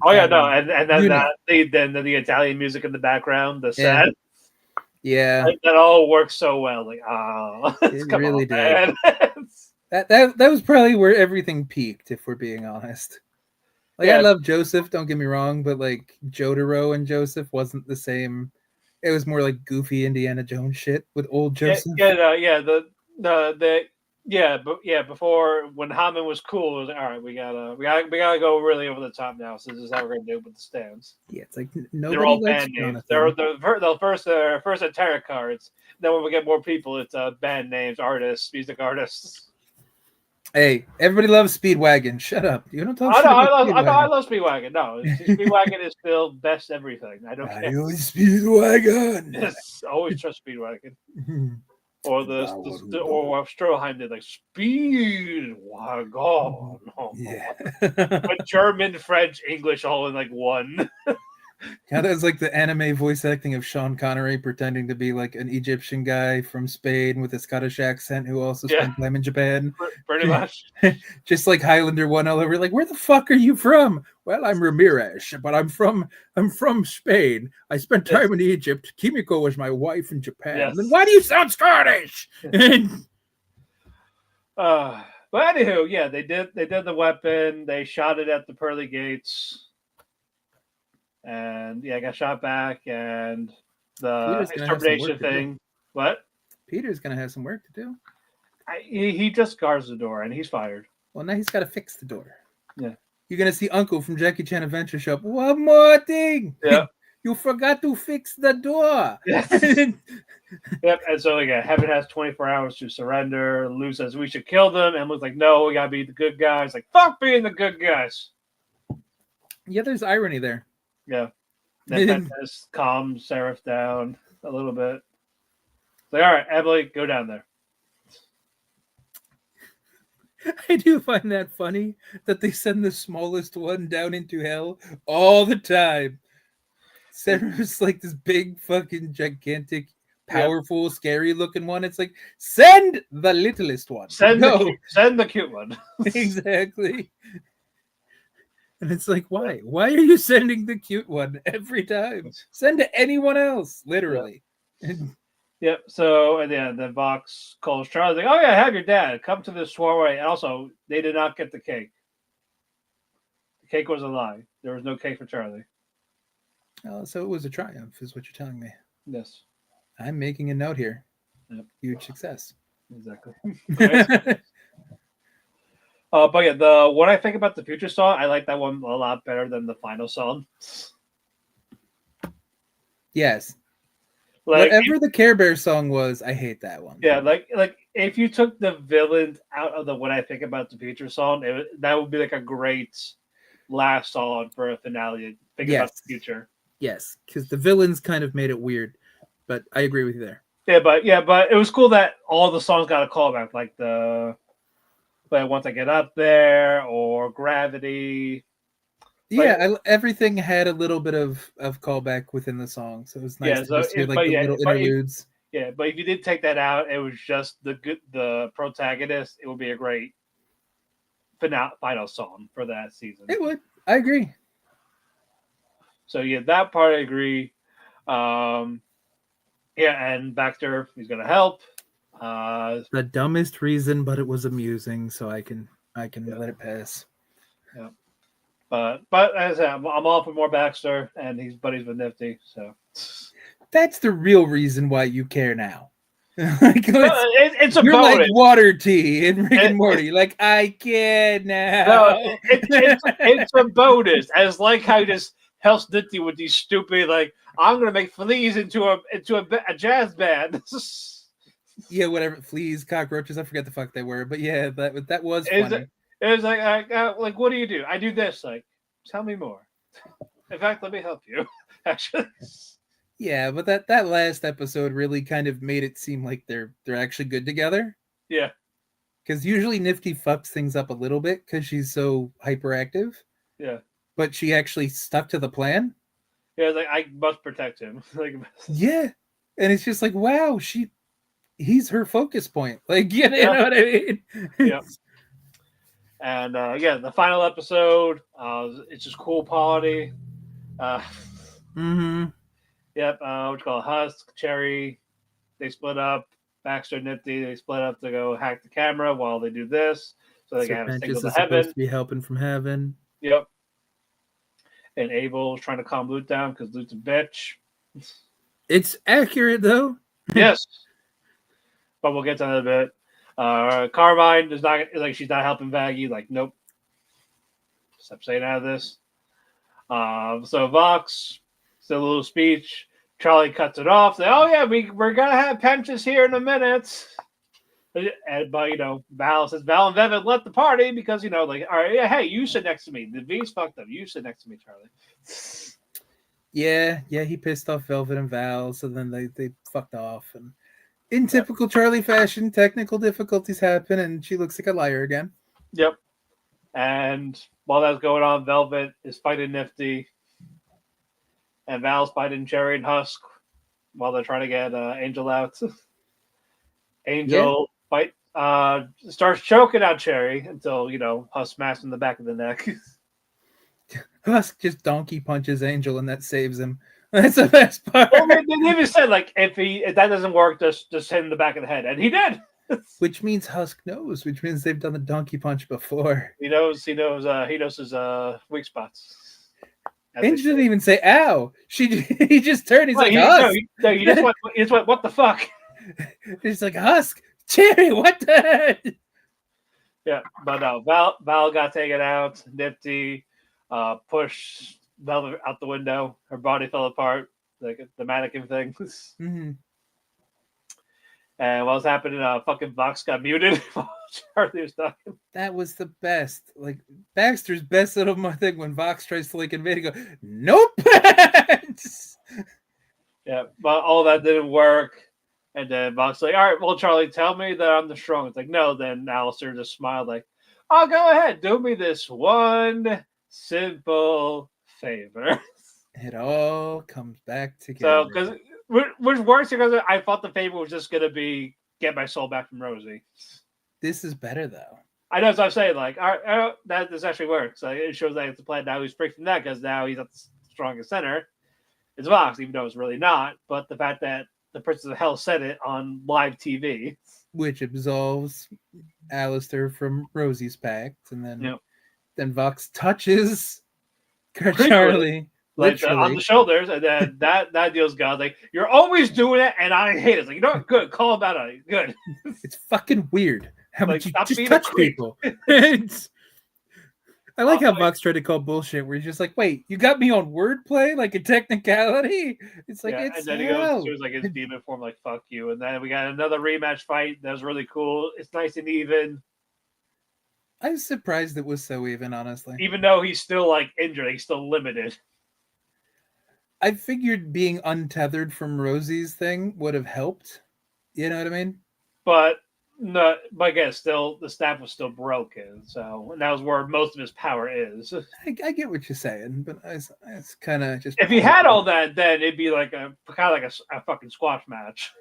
S2: Oh yeah, no, and then the Italian music in the background, the set.
S3: Yeah,
S2: that all works so well. Like,
S3: it really did. that was probably where everything peaked, if we're being honest. Like, I love Joseph, don't get me wrong, but like Jotaro and Joseph wasn't the same. It was more like goofy Indiana Jones shit with old Joseph.
S2: Before when Hammond was cool, it was like, all right, we gotta go really over the top now. So this is how we're gonna do it with the stands.
S3: Yeah, it's like nobody
S2: they're all
S3: likes
S2: band names.
S3: Jonathan.
S2: They'll first at tarot cards. Then when we get more people, it's band names, artists, music artists.
S3: Hey, everybody loves Speedwagon. Shut up. You don't talk
S2: I
S3: shit
S2: know.
S3: about
S2: I love Speedwagon. No, Speedwagon is still best everything. I don't care.
S3: Speedwagon.
S2: Yes, always trust Speedwagon. Or or Stroheim did like Speedwagon. Oh,
S3: yeah.
S2: But German, French, English all in like one.
S3: Yeah, that's like the anime voice acting of Sean Connery pretending to be like an Egyptian guy from Spain with a Scottish accent who also spent time in Japan.
S2: Pretty much.
S3: Just like Highlander 1 all over. Like, where the fuck are you from? Well, I'm Ramirez, but I'm from Spain. I spent time in Egypt. Kimiko was my wife in Japan.
S2: Yes.
S3: Then why do you sound Scottish?
S2: But anywho, yeah, they did the weapon. They shot it at the pearly gates. And got shot back, and the extermination thing. What?
S3: Peter's gonna have some work to do.
S2: He just guards the door, and he's fired.
S3: Well, now he's got to fix the door.
S2: Yeah.
S3: You're gonna see Uncle from Jackie Chan Adventure Shop. One more thing.
S2: Yeah.
S3: You forgot to fix the door.
S2: Yes. Yep. And so Heaven has 24 hours to surrender. Lou says we should kill them, and Lou's like, no, we gotta be the good guys. Like, fuck being the good guys.
S3: Yeah, there's irony there.
S2: Yeah. Then Pentas calms Seraph down a little bit. Like, all right, Emily, go down there.
S3: I do find that funny that they send the smallest one down into hell all the time. Seraph's like this big, fucking, gigantic, powerful, scary looking one. It's like, send the littlest one.
S2: Send the cute one.
S3: Exactly. And it's like, why? Why are you sending the cute one every time? Send to anyone else, literally.
S2: Yep. So, and then Vox calls Charlie, like, oh, yeah, have your dad come to this soiree. And also, they did not get the cake. The cake was a lie. There was no cake for Charlie.
S3: Oh, so it was a triumph, is what you're telling me.
S2: Yes.
S3: I'm making a note here.
S2: Yep.
S3: Huge success.
S2: Exactly. But when I think about the future song, I like that one a lot better than the final song.
S3: Yes.
S2: Like
S3: Whatever the Care Bear song was, I hate that one.
S2: yeah, like if you took the villains out of the "When I Think About the Future" song, that would be like a great last song for a finale. Think about the future.
S3: Yes, because the villains kind of made it weird, but I agree with you there.
S2: But it was cool that all the songs got a callback, like but once I get up there or Gravity.
S3: Yeah, everything had a little bit of callback within the song, so it was nice to just hear like the little interludes.
S2: But if you did take that out, it was just the protagonist. It would be a great final song for that season.
S3: It would. I agree.
S2: So yeah, that part I agree. And Baxter, he's gonna help.
S3: The dumbest reason, but it was amusing, so I can let it pass.
S2: Yeah. But as I said, I'm all for more Baxter, and he's buddies with Nifty. So
S3: that's the real reason why you care now.
S2: It's a
S3: you're
S2: bonus.
S3: like Water Tea in Rick and Morty. Like I care now.
S2: No, it's a bonus. As like how he just helps Nifty with these stupid like I'm gonna make fleas into a jazz band.
S3: Yeah, whatever. Fleas, cockroaches. I forget the fuck they were, but yeah, that was funny.
S2: It was like, what do you do? I do this. Like, tell me more. In fact, let me help you. Actually.
S3: Yeah, but that last episode really kind of made it seem like they're actually good together.
S2: Yeah.
S3: Because usually Nifty fucks things up a little bit because she's so hyperactive.
S2: Yeah.
S3: But she actually stuck to the plan.
S2: Yeah, like I must protect him. Like.
S3: Yeah, and it's just like, wow, he's her focus point. Like, you know what I mean?
S2: Yeah. And the final episode, it's just cool party. Yep. What you call it? Husk, Cherry, they split up. Baxter, Nifty, they split up to go hack the camera while they do this, so they can have a signal to heaven.
S3: Supposed to be helping from heaven.
S2: Yep. And Abel's trying to calm Loot down because Loot's a bitch.
S3: It's accurate though.
S2: Yes. But we'll get to that in a bit. Carmine is not like she's not helping Vaggie. Like, nope. Stop saying out of this. So Vox, still a little speech. Charlie cuts it off. Say, oh yeah, we're gonna have Penches here in a minute. But Val says Val and Vevin left the party because all right, yeah, hey, you sit next to me. The V's fucked up. You sit next to me, Charlie.
S3: Yeah, he pissed off Velvet and Val, so then they fucked off. And in typical Charlie fashion, technical difficulties happen, and she looks like a liar again.
S2: Yep. And while that's going on, Velvet is fighting Nifty, and Val's fighting Cherry and Husk while they're trying to get Angel out. Angel starts choking out Cherry until Husk smashes in the back of the neck.
S3: Husk just donkey punches Angel, and that saves him. That's the best part.
S2: Well, they even said if that doesn't work, just hit him in the back of the head, and he did.
S3: Which means Husk knows. Which means they've done the donkey punch before.
S2: He knows his weak spots.
S3: Angel didn't even say "ow." He just turned. He's like,
S2: Husk. No, you just went. What the fuck?
S3: He's like, Husk, Cherry, what the heck?
S2: Yeah, but no, Val got taken out. Nifty pushed Velvet out the window. Her body fell apart, like the mannequin thing.
S3: Mm-hmm.
S2: And what was happening? Fucking Vox got muted while Charlie was talking.
S3: That was the best. Like Baxter's best little thing when Vox tries to invade and go, nope.
S2: Yeah, but all that didn't work. And then Vox like, all right, well, Charlie, tell me that I'm the strongest. Like, no. Then Alistair just smiled like, oh, go ahead, do me this one simple favor.
S3: It all comes back together.
S2: So, because which works because I thought the favor was just gonna be get my soul back from Rosie.
S3: This is better though.
S2: I know, so I'm saying all right, that this actually works. Like, it shows that it's a plan. Now he's free from that because now he's at the strongest center. It's Vox, even though it's really not. But the fact that the Princess of Hell said it on live TV,
S3: which absolves Alistair from Rosie's pact, and then Vox touches Charlie.
S2: On the shoulders, and then that deal's gone. Like, you're always doing it, and I hate it. It's like, good, call him out on it. Good.
S3: It's fucking weird how much you just
S2: being
S3: touch people. I like how Vox tried to call bullshit. Where he's just like, "Wait, you got me on wordplay, like a technicality." It's like
S2: Yeah,
S3: it's
S2: and then he goes
S3: hell.
S2: to like his demon form, like "fuck you," and then we got another rematch fight. That was really cool. It's nice and even,
S3: I was surprised it was so even. Honestly,
S2: even though he's still like injured. He's still limited.
S3: I figured being untethered from Rosie's thing would have helped. You know what I mean?
S2: But no, but again, still the staff was still broken. So and that was where most of his power is.
S3: I get what you're saying, but it's kind of just.
S2: If he had all that, then it'd be like a kind of like a fucking squash match.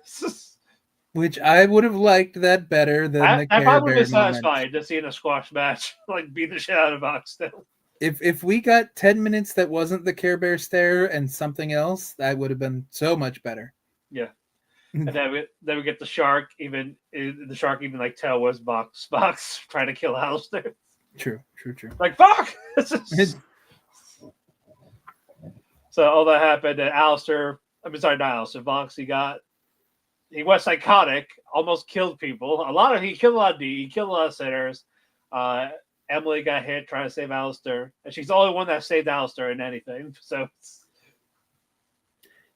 S3: Which I would have liked that better than the
S2: I
S3: Care
S2: probably would
S3: Bear
S2: be
S3: moment.
S2: satisfied to see in a squash match, like beat the shit out of Vox still.
S3: If we got 10 minutes that wasn't the Care Bear stare and something else, that would have been so much better.
S2: Yeah. And then we get the shark. Even the shark, even like tell was Vox trying to kill Alistair.
S3: True.
S2: Like fuck. So all that happened, and Alistair. I'm sorry, not Alistair. Vox. He was psychotic. Almost killed people. He killed a lot of D. He killed a lot of sinners. Emily got hit trying to save Alistair, and she's the only one that saved Alistair in anything. So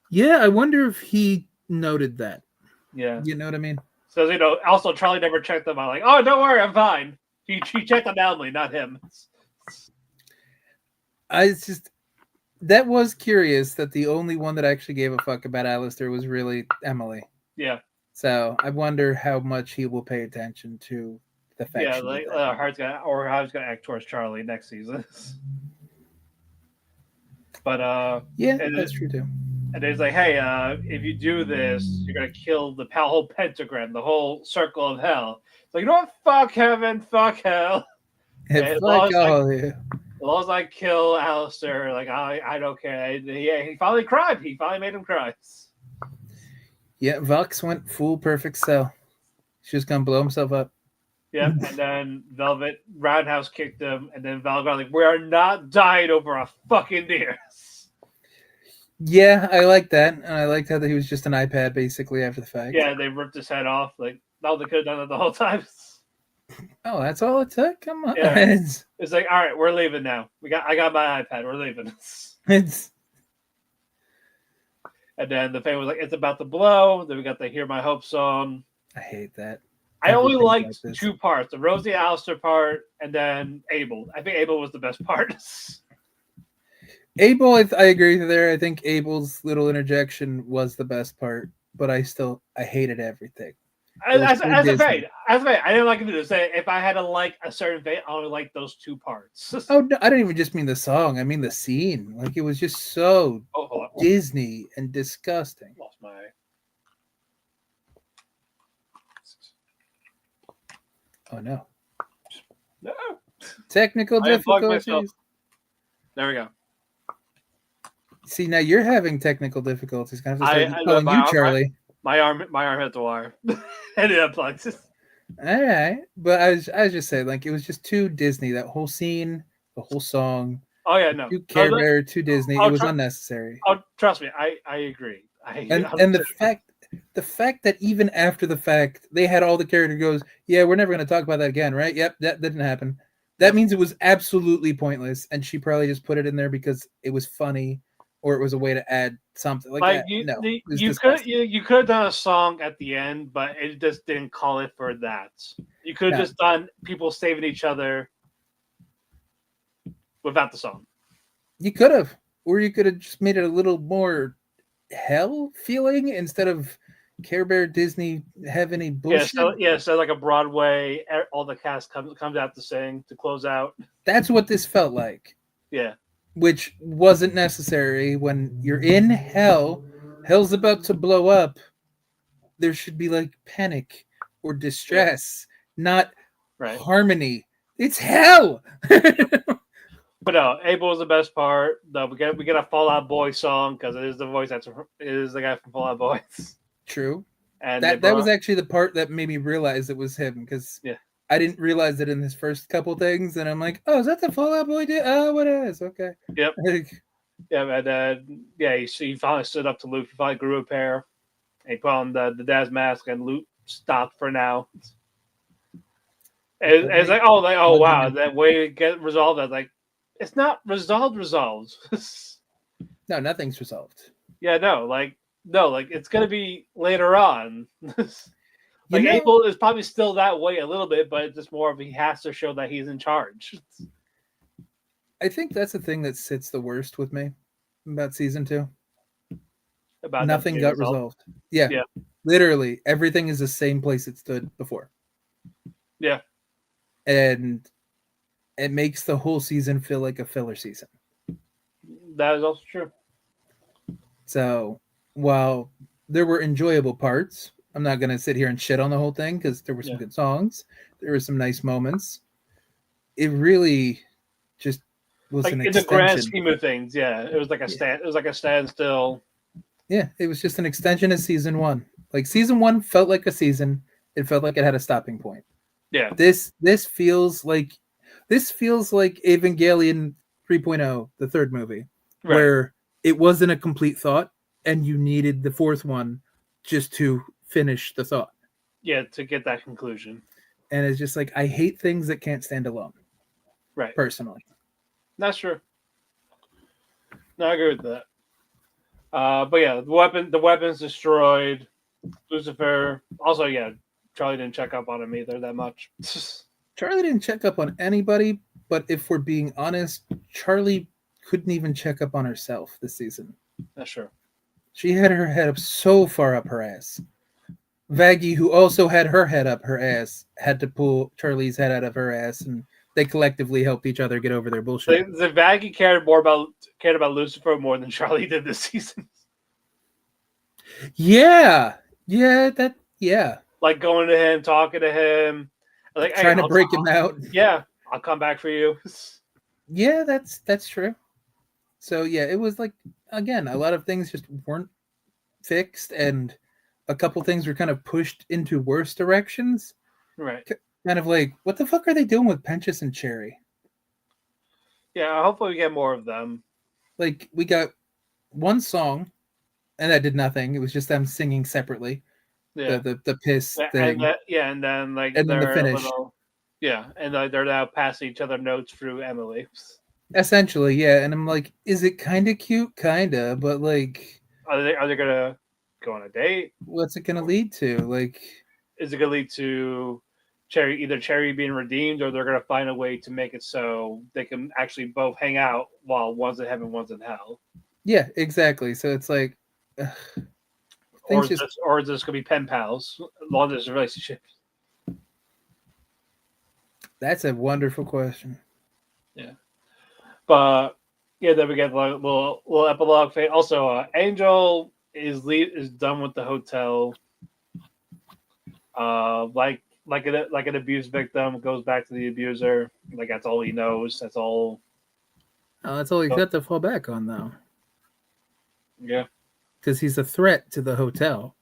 S3: Yeah, I wonder if he noted that.
S2: yeah,
S3: You know what I mean?
S2: so also Charlie never checked them out. Like, oh, don't worry, I'm fine. She checked on Emily, not him.
S3: That was curious that the only one that actually gave a fuck about Alistair was really Emily.
S2: Yeah.
S3: So I wonder how much he will pay attention to the faction.
S2: Yeah, like how he's gonna act towards Charlie next season. But
S3: yeah, that's true too.
S2: And he's like, hey, if you do this, you're gonna kill the whole pentagram, the whole circle of hell. It's like, you know what? Fuck heaven, fuck hell.
S3: As long
S2: as I kill Alistair, like I don't care. He finally cried. He finally made him cry.
S3: Yeah, Vox went full perfect cell. She's just gonna blow himself up.
S2: Yep, and then Velvet Roundhouse kicked him, and then Val got like, we are not dying over a fucking deer.
S3: Yeah, I like that, and I liked how that he was just an iPad basically after the fact.
S2: Yeah, they ripped his head off. Like, no, they could have done that the whole time.
S3: Oh, that's all it took. Come on.
S2: Yeah. It's like, all right, we're leaving now. I got my iPad. We're leaving. And then the fan was like, it's about to blow. Then we got the Hear My Hope song.
S3: I hate that.
S2: I only liked two parts, the Rosie Alistair part and then Abel. I think Abel was the best part.
S3: Abel, I agree with you there. I think Abel's little interjection was the best part, but I hated everything.
S2: As a fan, I didn't like it to say if I had to like a certain fan, I only like those two parts.
S3: Oh no, I don't even just mean the song. I mean the scene. Like it was just so Disney and disgusting.
S2: Lost my.
S3: Oh no!
S2: No.
S3: Technical difficulties.
S2: There we go.
S3: See, now you're having technical difficulties. Kind of calling you Charlie.
S2: My arm hit the wire. And it unplugged.
S3: All right, but I was just saying, like it was just too Disney. That whole scene, the whole song.
S2: Oh yeah, no.
S3: Too Care Bear, too Disney. It was unnecessary.
S2: Oh, trust me, I agree.
S3: And the fact that even after the fact they had all the character goes, yeah, we're never going to talk about that again, right? Yep, that didn't happen. That means it was absolutely pointless, and she probably just put it in there because it was funny, or it was a way to add something like that.
S2: You could have done a song at the end, but it just didn't call it for that. You could have just done people saving each other without the song.
S3: You could have, or you could have just made it a little more hell feeling instead of Care Bear Disney heavenly bullshit.
S2: So like a Broadway, all the cast comes out to sing to close out.
S3: That's what this felt like.
S2: Yeah.
S3: Which wasn't necessary. When you're in hell, hell's about to blow up. There should be like panic or distress, not harmony. It's hell.
S2: But no, Abel was the best part. No, we get a Fall Out Boy song because it is the guy from Fall Out Boys.
S3: True. And that was actually the part that made me realize it was him because I didn't realize it in his first couple things, and I'm like, oh, is that the Fall Out Boy? Oh, what it is? Okay.
S2: Yep. And he finally stood up to Luke. He finally grew a pair. And he put on the dad's mask, and Luke stopped for now. It's like, oh,
S3: Plugging
S2: wow,
S3: in.
S2: that way to get resolved. I was like, it's not resolved.
S3: No, nothing's resolved.
S2: Yeah, no, like it's gonna be later on.
S3: You
S2: Like
S3: know,
S2: Abel is probably still that way a little bit, but it's just more of he has to show that he's in charge.
S3: I think that's the thing that sits the worst with me about season 2.
S2: About nothing
S3: Nothing
S2: being
S3: got
S2: resolved.
S3: resolved. Yeah,
S2: Yeah,
S3: literally everything is the same place it stood before,
S2: yeah,
S3: and it makes the whole season feel like a filler season.
S2: that is also true.
S3: So while there were enjoyable parts, I'm not gonna sit here and shit on the whole thing because there were some
S2: Yeah,
S3: good songs, there were some nice moments. It really just was
S2: like
S3: an
S2: in the grand
S3: extension.
S2: scheme of things, yeah, it was like a
S3: Yeah,
S2: stand. It was like a standstill.
S3: yeah, it was just an extension of season 1. Like season 1 felt like a season. It felt like it had a stopping point.
S2: Yeah,
S3: This feels like Evangelion 3.0, the third movie,
S2: right.
S3: where it wasn't a complete thought and you needed the fourth one just to finish the thought.
S2: Yeah, to get that conclusion.
S3: And it's just like I hate things that can't stand alone,
S2: Right.
S3: personally.
S2: That's true. No, I agree with that. But yeah, the weapon's destroyed. Lucifer. Also, yeah, Charlie didn't check up on him either that much.
S3: Charlie didn't check up on anybody, but if we're being honest, Charlie couldn't even check up on herself this season.
S2: That's true.
S3: She had her head up so far up her ass. Vaggie, who also had her head up her ass, had to pull Charlie's head out of her ass, and they collectively helped each other get over their bullshit.
S2: The Vaggie cared about Lucifer more than Charlie did this season.
S3: Yeah, yeah.
S2: Like going to him, talking to him, like, hey,
S3: Trying to break him out.
S2: Yeah, I'll come back for you.
S3: Yeah, that's true. So yeah, it was like again, a lot of things just weren't fixed, and a couple things were kind of pushed into worse directions.
S2: Right.
S3: Kind of like, what the fuck are they doing with Penchus and Cherry?
S2: Yeah, hopefully we get more of them.
S3: Like we got one song, and that did nothing. It was just them singing separately.
S2: Yeah.
S3: The piss thing.
S2: And then like
S3: And then the
S2: they're
S3: finish.
S2: and they're now passing each other notes through Emily.
S3: Essentially, yeah. And I'm like, is it kind of cute? Kinda, but like,
S2: Are they gonna go on a date?
S3: what's it gonna lead to? Like,
S2: Is it gonna lead to Cherry being redeemed, or they're gonna find a way to make it so they can actually both hang out while one's in heaven, one's in hell?
S3: yeah, exactly. So it's like,
S2: Or
S3: things just
S2: is this gonna be pen pals, long distance relationships?
S3: that's a wonderful question.
S2: Yeah, but yeah, then we get a little epilogue. Also, Angel is done with the hotel. Like an abuse victim goes back to the abuser. Like that's all he knows. That's all.
S3: Oh, that's all he's got to fall back on, though,
S2: Yeah.
S3: because he's a threat to the hotel.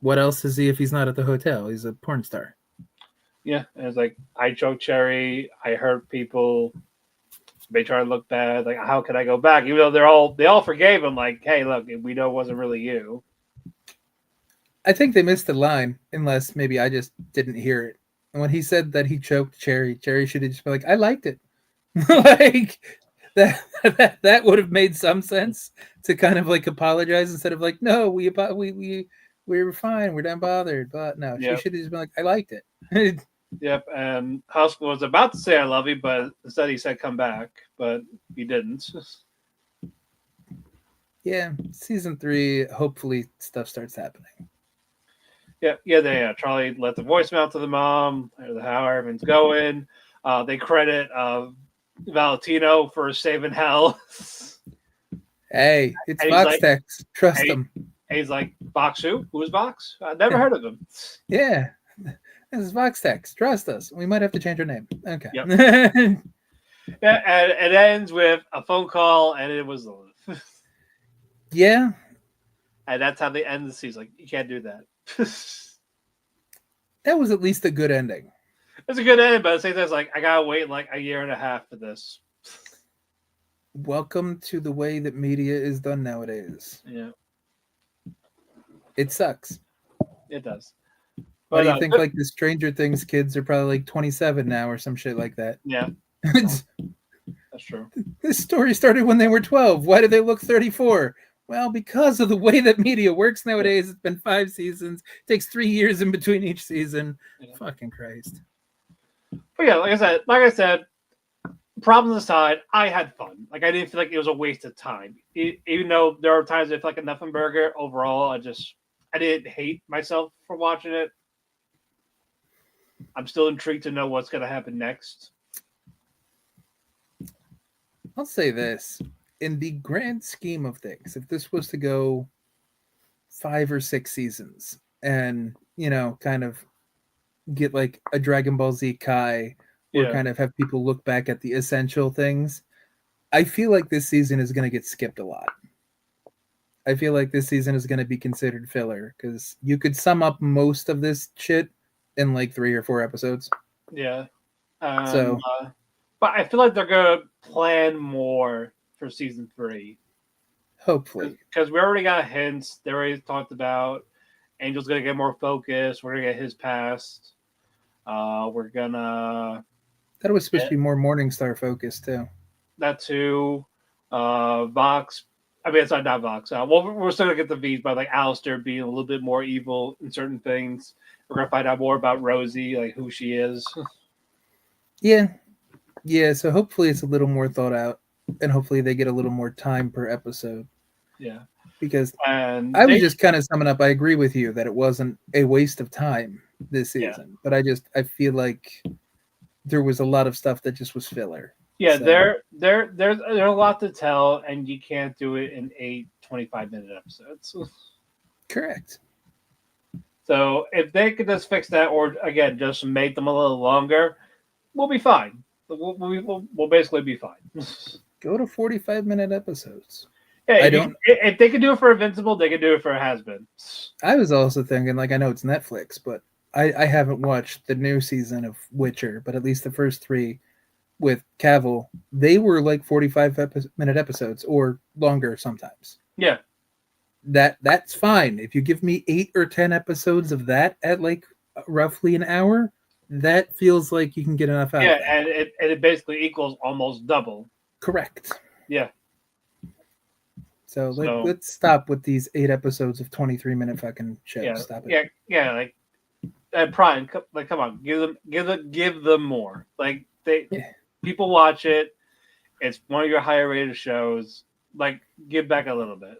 S3: What else is he if he's not at the hotel? He's a porn star.
S2: Yeah, and it's like I choked Cherry. I hurt people. They try to look bad. Like how can I go back? Even though they all forgave him. Like hey, look, we know it wasn't really you.
S3: I think they missed the line, unless maybe I just didn't hear it. And when he said that he choked Cherry, Cherry should have just been like, "I liked it." Like that would have made some sense to kind of like apologize instead of like, "No, we were fine. We're not bothered." But no, she
S2: Yep.
S3: should have just been like, "I liked it."
S2: Yep. And Haskell was about to say I love you, but instead he said come back, but he didn't.
S3: Yeah, season 3. Hopefully, stuff starts happening.
S2: Yeah. Charlie left the voicemail to the mom. How everything's going. They credit Valentino for saving hell.
S3: Hey, it's
S2: And he's
S3: Vox
S2: like-
S3: Text. Trust
S2: and
S3: them.
S2: And he's like, Box who? Who's Box? I never heard of him.
S3: Yeah, this is Vox Text. Trust us. We might have to change our name. Okay.
S2: Yep. Yeah, and it ends with a phone call, and it was Lilith.
S3: Yeah,
S2: And that's how they end the season. Like, you can't do that.
S3: that was at least a good ending.
S2: It's a good end, but at the same time, it's like, I gotta wait like a year and a half for this.
S3: Welcome to the way that media is done nowadays.
S2: Yeah,
S3: It sucks.
S2: it does.
S3: Why do you
S2: But
S3: think like the Stranger Things kids are probably like 27 now or some shit like that?
S2: yeah,
S3: It's-
S2: that's true.
S3: this story started when they were 12. Why do they look 34? Well, because of the way that media works nowadays. It's been 5 seasons. It takes 3 years in between each season.
S2: Yeah.
S3: Fucking Christ.
S2: But yeah, like I said, problems aside, I had fun. Like I didn't feel like it was a waste of time. Even though there are times I feel like a nothing burger. Overall, I didn't hate myself for watching it. I'm still intrigued to know what's going to happen next.
S3: I'll say this. In the grand scheme of things, if this was to go 5 or 6 seasons and, kind of get like a Dragon Ball Z Kai or
S2: Yeah,
S3: kind of have people look back at the essential things, I feel like this season is going to get skipped a lot. I feel like this season is going to be considered filler because you could sum up most of this shit in like 3 or 4 episodes.
S2: yeah.
S3: So,
S2: But I feel like they're going to plan more for season 3
S3: hopefully.
S2: because we already got hints. They already talked about Angel's going to get more focused. We're going to get his past. We're gonna
S3: That was supposed
S2: get
S3: to be more Morningstar focused too.
S2: that too. Vox. I mean, it's not Vox. Well, we're still gonna get the V's, but like Alistair being a little bit more evil in certain things. We're gonna find out more about Rosie, like who she is.
S3: Yeah. Yeah, so hopefully it's a little more thought out and hopefully they get a little more time per episode
S2: Yeah,
S3: because
S2: and
S3: I was just kind of summing up. I agree with you that it wasn't a waste of time this
S2: yeah,
S3: season, but I feel like there was a lot of stuff that just was filler.
S2: yeah.
S3: So,
S2: There's a lot to tell, and you can't do it in 25-minute episodes.
S3: correct.
S2: So if they could just fix that, or again, just make them a little longer, we'll be fine. We'll basically be fine.
S3: Go to 45-minute episodes.
S2: Yeah,
S3: I don't.
S2: if they could do it for Invincible, they could do it for Hazbin.
S3: I was also thinking, like, I know it's Netflix, but I haven't watched the new season of Witcher, but at least the first 3 with Cavill, they were like 45-minute episodes or longer sometimes.
S2: Yeah,
S3: That's fine. If you give me 8 or 10 episodes of that at like roughly an hour, that feels like you can get enough out
S2: yeah,
S3: of that.
S2: and it basically equals almost double.
S3: Correct.
S2: Yeah.
S3: So,
S2: So
S3: let's stop with these 8 episodes of 23-minute fucking shows.
S2: yeah,
S3: Stop it.
S2: yeah. Like Prime, like come on, give them more. Like
S3: Yeah.
S2: people watch it. It's one of your higher rated shows. Like give back a little bit.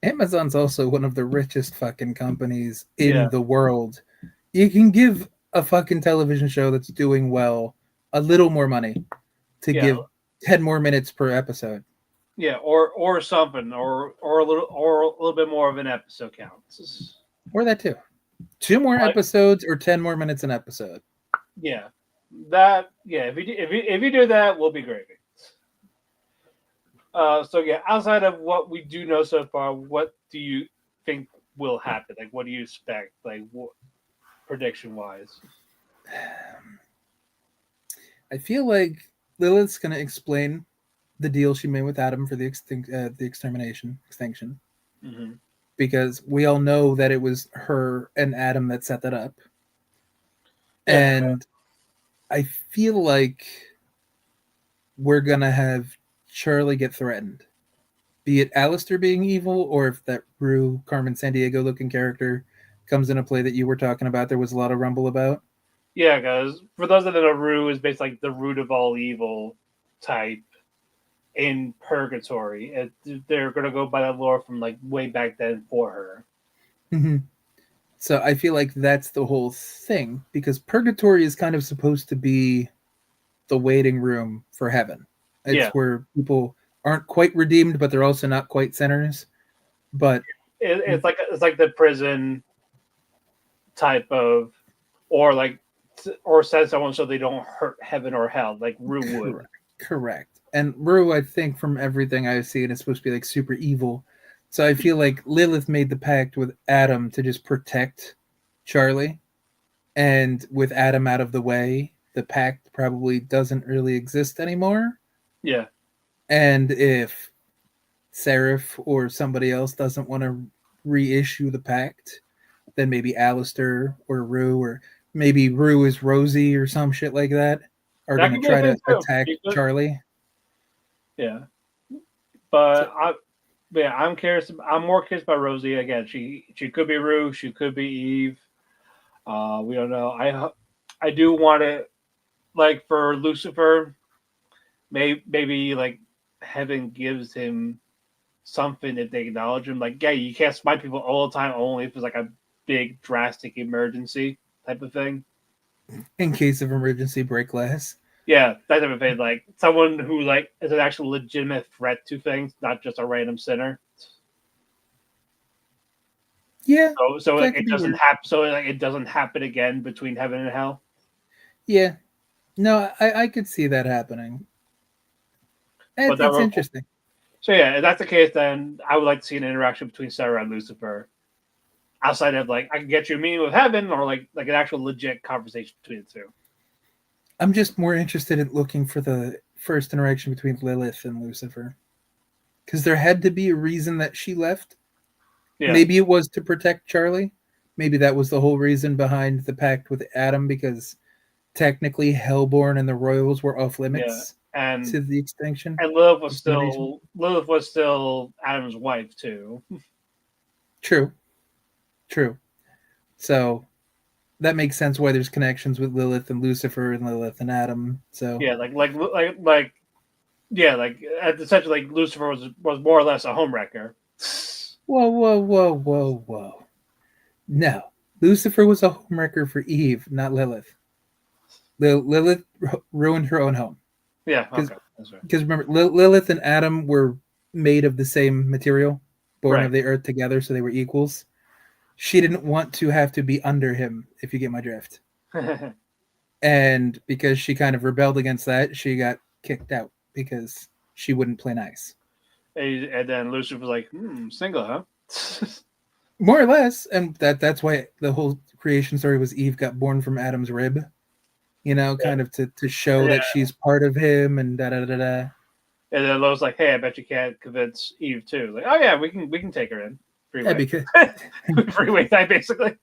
S3: Amazon's also one of the richest fucking companies in
S2: Yeah.
S3: the world. You can give a fucking television show that's doing well a little more money to
S2: Yeah.
S3: give 10 more minutes per episode.
S2: Yeah, or something, or a little bit more of an episode count.
S3: Or that too. 2 more
S2: Like-
S3: episodes or 10 more minutes an episode.
S2: Yeah, that yeah. If you do that, we'll be great. So yeah, outside of what we do know so far, what do you think will happen? Like, what do you expect? Like, what prediction wise?
S3: I feel like Lilith's going to explain the deal she made with Adam for the extinction,
S2: Mm-hmm.
S3: because we all know that it was her and Adam that set that up.
S2: Yeah.
S3: And I feel like we're going to have Charlie get threatened. Be it Alistair being evil, or if that Rue, Carmen Sandiego looking character comes into play that you were talking about, there was a lot of rumble about.
S2: Yeah, guys. For those that don't know, Rue is basically like the root of all evil type in purgatory. They're gonna go by that lore from like way back then for her.
S3: Mm-hmm. So I feel like that's the whole thing, because purgatory is kind of supposed to be the waiting room for heaven. It's where people aren't quite redeemed, but they're also not quite sinners. But
S2: it's like the prison type of, or send someone so they don't hurt heaven or hell, like Rue would.
S3: Correct. And Rue, I think from everything I've seen, is supposed to be like super evil. So I feel like Lilith made the pact with Adam to just protect Charlie. And with Adam out of the way, the pact probably doesn't really exist anymore.
S2: Yeah.
S3: And if Seraph or somebody else doesn't want to reissue the pact, then maybe Alistair or Rue, or maybe Rue is Rosie or some shit like that, are
S2: That
S3: going to
S2: could be a
S3: try
S2: thing
S3: to
S2: too.
S3: attack Charlie.
S2: Yeah,
S3: So,
S2: I'm curious. I'm more curious about Rosie again. She could be Rue. She could be Eve. We don't know. I do want to, like, for Lucifer. Maybe like heaven gives him something if they acknowledge him. Like, yeah, you can't smite people all the time, only if it's like a big drastic emergency type of thing.
S3: in case of emergency, break glass.
S2: Yeah, that type of thing. Like someone who like is an actual legitimate threat to things, not just a random sinner.
S3: Yeah,
S2: So like
S3: that
S2: it
S3: could be
S2: doesn't
S3: weird.
S2: happen. So like it doesn't happen again between heaven and hell.
S3: Yeah, no, I could see that happening.
S2: But that
S3: It's
S2: were,
S3: interesting.
S2: so yeah, if that's the case, then I would like to see an interaction between Sarah and Lucifer. Outside of like I can get you a meeting with heaven, or like an actual legit conversation between the two.
S3: I'm just more interested in looking for the first interaction between Lilith and Lucifer, because there had to be a reason that she left.
S2: Yeah,
S3: Maybe it was to protect Charlie. Maybe that was the whole reason behind the pact with Adam, because technically Hellborn and the Royals were off
S2: yeah,
S3: limits
S2: and
S3: to the extinction
S2: and
S3: of civilization.
S2: Lilith was still Adam's wife too.
S3: True, true. So that makes sense why there's connections with Lilith and Lucifer and Lilith and Adam. So
S2: Yeah, yeah, like essentially like Lucifer was more or less a homewrecker.
S3: whoa, whoa, whoa, whoa, whoa. No, Lucifer was a homewrecker for Eve, not Lilith. Lilith ruined her own home
S2: Yeah,
S3: because
S2: okay, that's right.
S3: remember Lilith and Adam were made of the same material, born
S2: Right.
S3: of the earth together, so they were equals. She didn't want to have to be under him, if you get my drift. And because she kind of rebelled against that, she got kicked out because she wouldn't play nice.
S2: And then Lucifer was like, single, huh?
S3: More or less, and that's why the whole creation story was Eve got born from Adam's rib,
S2: Yeah.
S3: kind of to show
S2: Yeah.
S3: that she's part of him and da da da da.
S2: And then Lois like, hey, I bet you can't convince Eve too. Like, oh yeah, we can take her in.
S3: Yeah,
S2: Freeway.
S3: because
S2: Freeway type basically.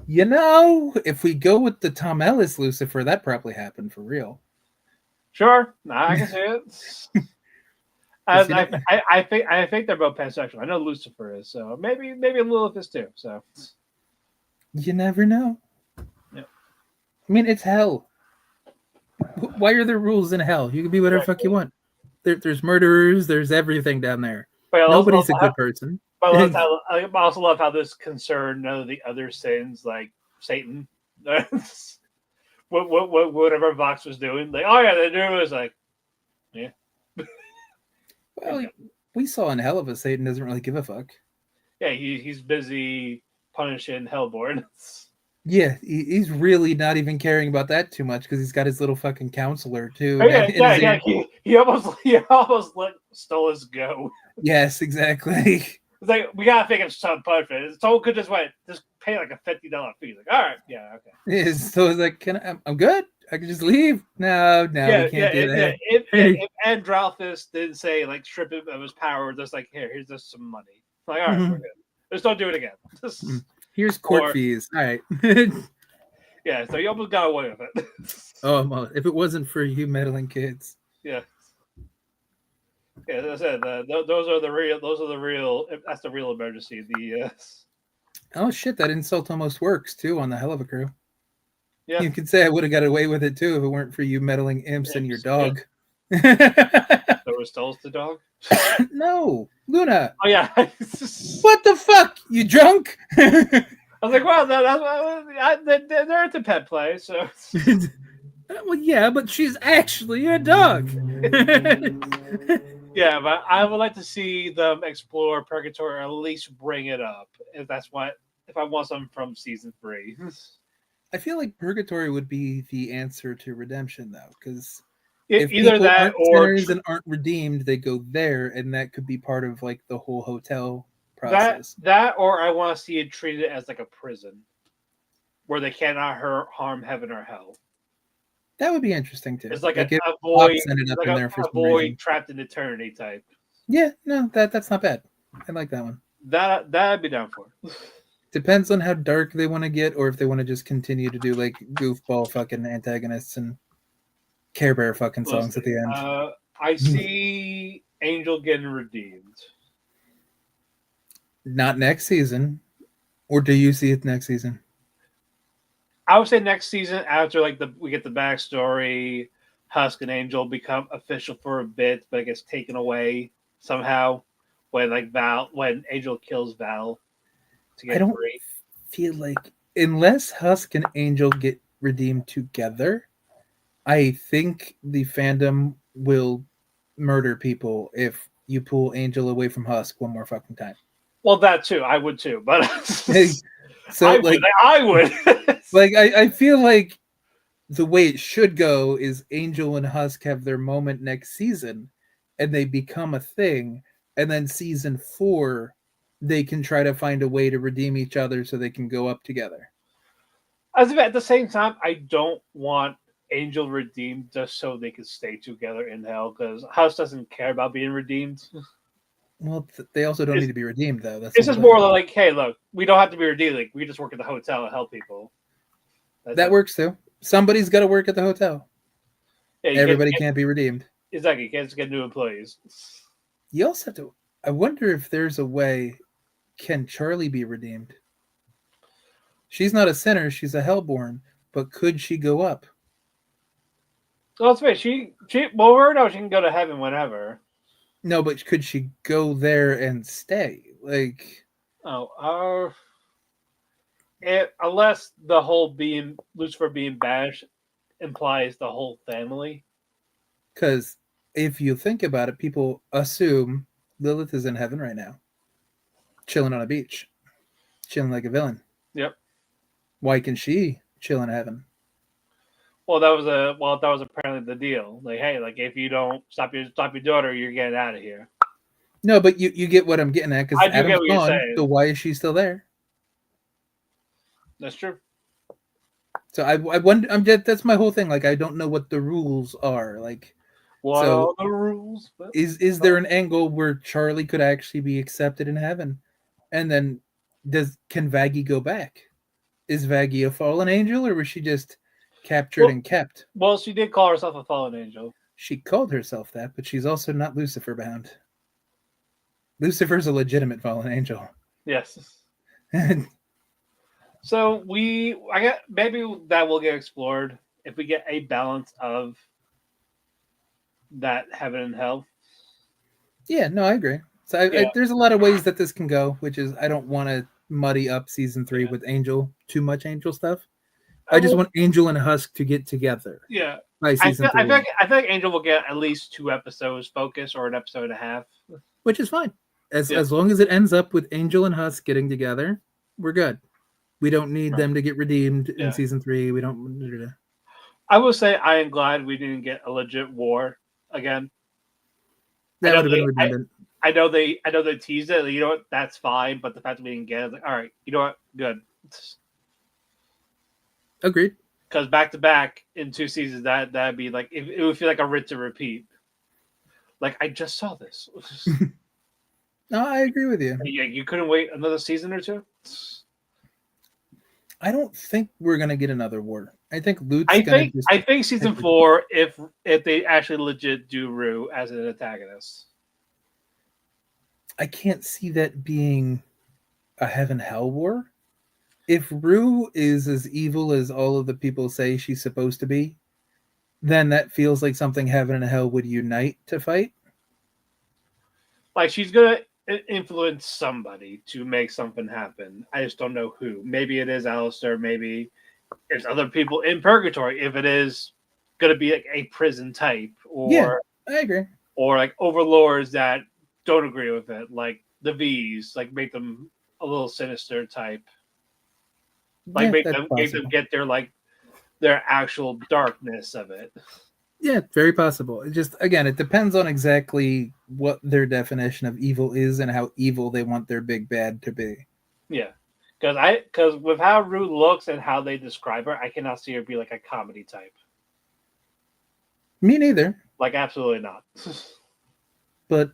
S3: if we go with the Tom Ellis Lucifer, that probably happened for real.
S2: Sure. Nah, I can see it. As I think they're both pansexual. I know Lucifer is, so maybe Lilith is too. So
S3: you never know.
S2: Yeah.
S3: I mean, it's hell. Why are there rules in hell? You can be whatever fuck you want. There's murderers. There's everything down there.
S2: But
S3: Nobody's a good person.
S2: But I also love how this concerned none of the other sins, like Satan. Whatever Vox was doing, like, oh yeah, they do is like, yeah.
S3: Well, we saw in Hell of a Satan doesn't really give a fuck.
S2: Yeah, he's busy punishing Hellborn.
S3: Yeah, he's really not even caring about that too much because he's got his little fucking counselor too.
S2: Oh, yeah. He almost let Stolas go.
S3: Yes, exactly.
S2: It's like we gotta think of some punishment. Someone could just pay like a $50 fee. Like, all right, yeah, okay.
S3: So it's like, I'm good. I can just leave. No, we can't do that.
S2: If Androlphus didn't say like strip him of his power, just like here's just some money. Like, all right, we're good. Just don't do it again.
S3: Here's court fees. All right.
S2: Yeah, so you almost got away with it.
S3: Oh, if it wasn't for you meddling kids.
S2: Yeah. Yeah, as I said, those are the real. That's the real emergency.
S3: Oh shit, that insult almost works too on the Hell of a Crew.
S2: Yeah,
S3: you could say I would have got away with it too if it weren't for you meddling imps and your dog.
S2: Yeah. So was Stolas the dog?
S3: No, Luna.
S2: Oh yeah.
S3: What the fuck? You drunk?
S2: I was like, well, they're at the pet play, so.
S3: Well, yeah, but she's actually a dog.
S2: Yeah, but I would like to see them explore Purgatory, or at least bring it up, if I want something from season 3.
S3: I feel like Purgatory would be the answer to redemption, though, because
S2: if
S3: either
S2: people that
S3: aren't
S2: or
S3: sinners and aren't redeemed, they go there, and that could be part of like the whole hotel process.
S2: That or I want to see it treated as like a prison, where they cannot harm heaven or hell.
S3: That would be interesting too.
S2: It's like a
S3: void
S2: trapped in eternity type.
S3: Yeah, no, that's not bad. I like that one.
S2: That'd be down for.
S3: Depends on how dark they want to get, or if they want to just continue to do like goofball fucking antagonists and Care Bear fucking songs at the
S2: Listen,
S3: end.
S2: I see Angel getting redeemed.
S3: Not next season, or do you see it next season?
S2: I would say next season after like we get the backstory, Husk and Angel become official for a bit, but it gets taken away somehow when Angel kills Val to
S3: I
S2: get
S3: don't
S2: free.
S3: feel like unless Husk and Angel get redeemed together, I think the fandom will murder people if you pull Angel away from Husk one more fucking time.
S2: Well, that too, I would too, but
S3: So like
S2: I would.
S3: like I feel like the way it should go is Angel and Husk have their moment next season and they become a thing, and then season 4 they can try to find a way to redeem each other so they can go up together.
S2: As if at the same time, I don't want Angel redeemed just so they can stay together in hell because House doesn't care about being redeemed.
S3: Well, they also don't need to be redeemed though. That's
S2: It's
S3: the
S2: just
S3: whole
S2: more
S3: thing.
S2: like, hey, look, we don't have to be redeemed. Like, we just work at the hotel and help people.
S3: That works too. Somebody's got to work at the hotel.
S2: Yeah,
S3: Everybody can't be redeemed.
S2: Exactly. You can't just get new employees.
S3: You also have to. I wonder if there's a way. Can Charlie be redeemed? She's not a sinner. She's a hellborn. But could she go up?
S2: Well, let's face she well, we know she can go to heaven whenever.
S3: No, but could she go there and stay? Like,
S2: unless the whole being Lucifer being banished implies the whole family.
S3: because if you think about it, people assume Lilith is in heaven right now, chilling on a beach, chilling like a villain.
S2: Yep.
S3: Why can she chill in heaven?
S2: Well, that was apparently the deal. Like, hey, like if you don't stop your daughter, you're getting out of here.
S3: No, but you get what I'm getting at, because
S2: I do get
S3: Adam's
S2: what you're
S3: gone.
S2: saying.
S3: So why is she still there?
S2: That's true.
S3: So I wonder. That's my whole thing. Like, I don't know what the rules are. Like,
S2: What
S3: so
S2: are the rules?
S3: is there an angle where Charlie could actually be accepted in heaven, and then can Vaggie go back? Is Vaggie a fallen angel, or was she just captured and kept?
S2: Well, she did call herself a fallen angel.
S3: She called herself that, but she's also not Lucifer bound. Lucifer's a legitimate fallen angel.
S2: Yes. So I get maybe that will get explored if we get a balance of that heaven and hell.
S3: Yeah, no, I agree. So there's a lot of ways that this can go, which is I don't want to muddy up season 3 with too much Angel stuff. I just want Angel and Husk to get together.
S2: Yeah.
S3: By season 3.
S2: I think Angel will get at least 2 episodes focus or an episode and a half.
S3: Which is fine. As long as it ends up with Angel and Husk getting together, we're good. We don't need them to get redeemed in season 3. We don't.
S2: I will say I am glad we didn't get a legit war again.
S3: That would have been redundant.
S2: I know they teased it. Like, you know what? That's fine. But the fact that we didn't get it, like, all right, you know what? Good.
S3: Agreed.
S2: Because back to back in 2 seasons, that'd be like it would feel like a rinse and repeat. Like I just saw this.
S3: No, I agree with you.
S2: Yeah, you couldn't wait another season or 2.
S3: I don't think we're gonna get another war. I think Lute's
S2: I think season 4, if they actually legit do Rue as an antagonist.
S3: I can't see that being a heaven hell war. If Rue is as evil as all of the people say she's supposed to be, then that feels like something heaven and hell would unite to fight.
S2: Like she's gonna influence somebody to make something happen. I just don't know who. Maybe it is Alistair. Maybe it's other people in purgatory. If it is going to be like a prison type, or
S3: I agree,
S2: or like overlords that don't agree with it, like the V's, like make them a little sinister type. Like make them get their actual darkness of it.
S3: Yeah, very possible. It just, again, it depends on exactly what their definition of evil is and how evil they want their big bad to be.
S2: Yeah, because with how Rue looks and how they describe her, I cannot see her be like a comedy type.
S3: Me neither.
S2: Like, absolutely not.
S3: But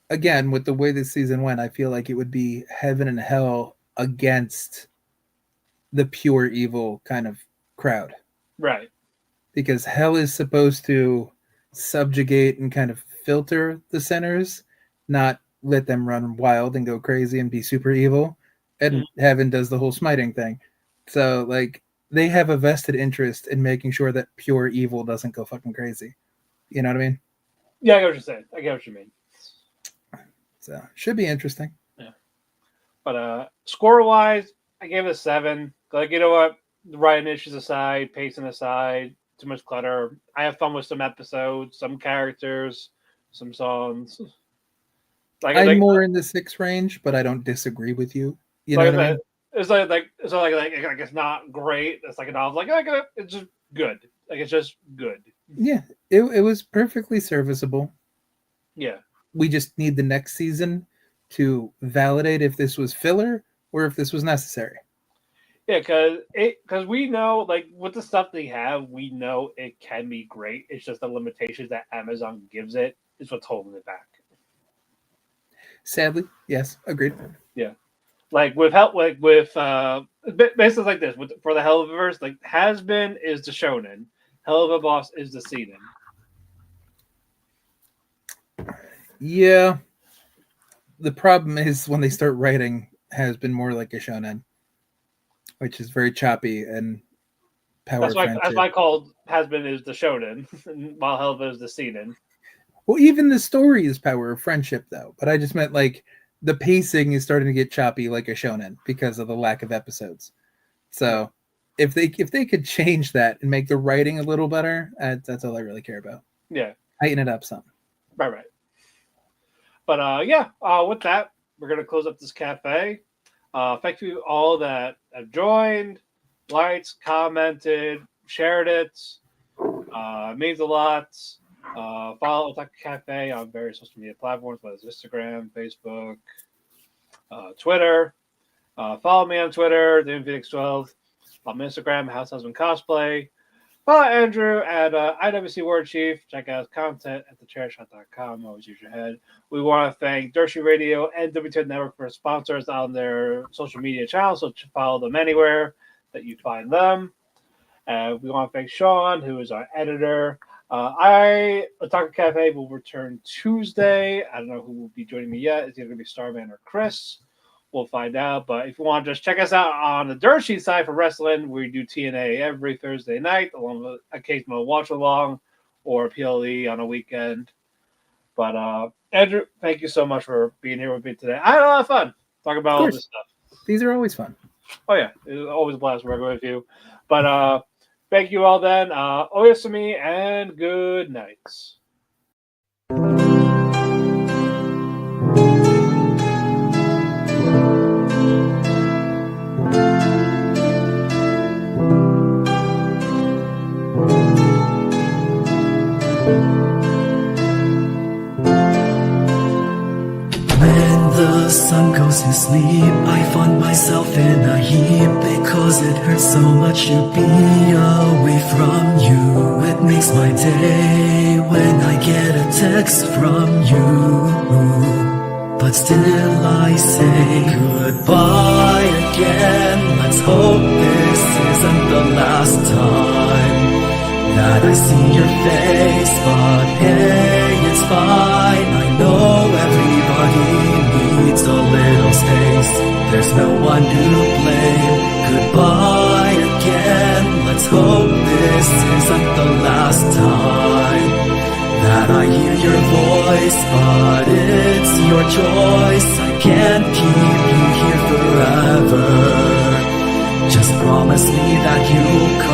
S3: again, with the way this season went, I feel like it would be heaven and hell against the pure evil kind of crowd.
S2: Right.
S3: Because hell is supposed to subjugate and kind of filter the sinners, not let them run wild and go crazy and be super evil. And heaven does the whole smiting thing. So, like, they have a vested interest in making sure that pure evil doesn't go fucking crazy. You know what I mean?
S2: Yeah, I get what you're saying. I get what you mean.
S3: So, should be interesting.
S2: Yeah. But score-wise, I gave it a 7. Like, you know what? The writing issues aside, pacing aside, too much clutter. I have fun with some episodes, some characters, some songs.
S3: I'm more in the 6 range, but I don't disagree with you. You know what I mean?
S2: It's like it's not great. It's like a novel. It's just good. Like, it's just good.
S3: Yeah, it was perfectly serviceable.
S2: Yeah.
S3: We just need the next season to validate if this was filler or if this was necessary.
S2: Yeah, because we know, like, with the stuff they have, we know it can be great. It's just the limitations that Amazon gives it is what's holding it back.
S3: Sadly, yes, agreed.
S2: Yeah, like basically like this for the Helliverse, like Hazbin is the shonen, Hell of a Boss is the seinen.
S3: Yeah, the problem is when they start writing has been more like a shonen, which is very choppy and power.
S2: That's why I called Hazbin is the shonen, while Hell of is the seinen.
S3: Well, even the story is power of friendship, though. But I just meant, like, the pacing is starting to get choppy like a shonen because of the lack of episodes. So if they could change that and make the writing a little better, that's all I really care about.
S2: Yeah.
S3: Tighten it up some.
S2: Right. But with that, we're going to close up this cafe. Thank you all that have joined, liked, commented, shared it. It means a lot. Follow Otalku Cafe on various social media platforms, whether it's Instagram, Facebook, Twitter. Follow me on Twitter, DamonPhoenix12. On Instagram, House Husband Cosplay. Follow Andrew at IWC Word Chief. Check out his content at thechairshot.com. Always use your head. We want to thank Dershi Radio and WTN Network for sponsors on their social media channels, so follow them anywhere that you find them. We want to thank Sean, who is our editor. Otalku Cafe will return Tuesday. I don't know who will be joining me yet. It's either going to be Starman or Chris. We'll find out. But if you want to just check us out on the Dirt Sheet side for wrestling, we do TNA every Thursday night, along with occasional watch along or PLE on a weekend. But Andrew, thank you so much for being here with me today. I had a lot of fun talking about all this stuff.
S3: These are always fun.
S2: Oh yeah, it's always a blast working with you. But thank you all then. Oyasumi and good nights.
S4: The sun goes to sleep, I find myself in a heap because it hurts so much to be away from you. It makes my day when I get a text from you, but still I say goodbye again. Let's hope this isn't the last time that I see your face, but hey, it's fine. I know everybody needs a little space. There's no one to blame. Goodbye again. Let's hope this isn't the last time that I hear your voice, but it's your choice. I can't keep you here forever. Just promise me that you'll come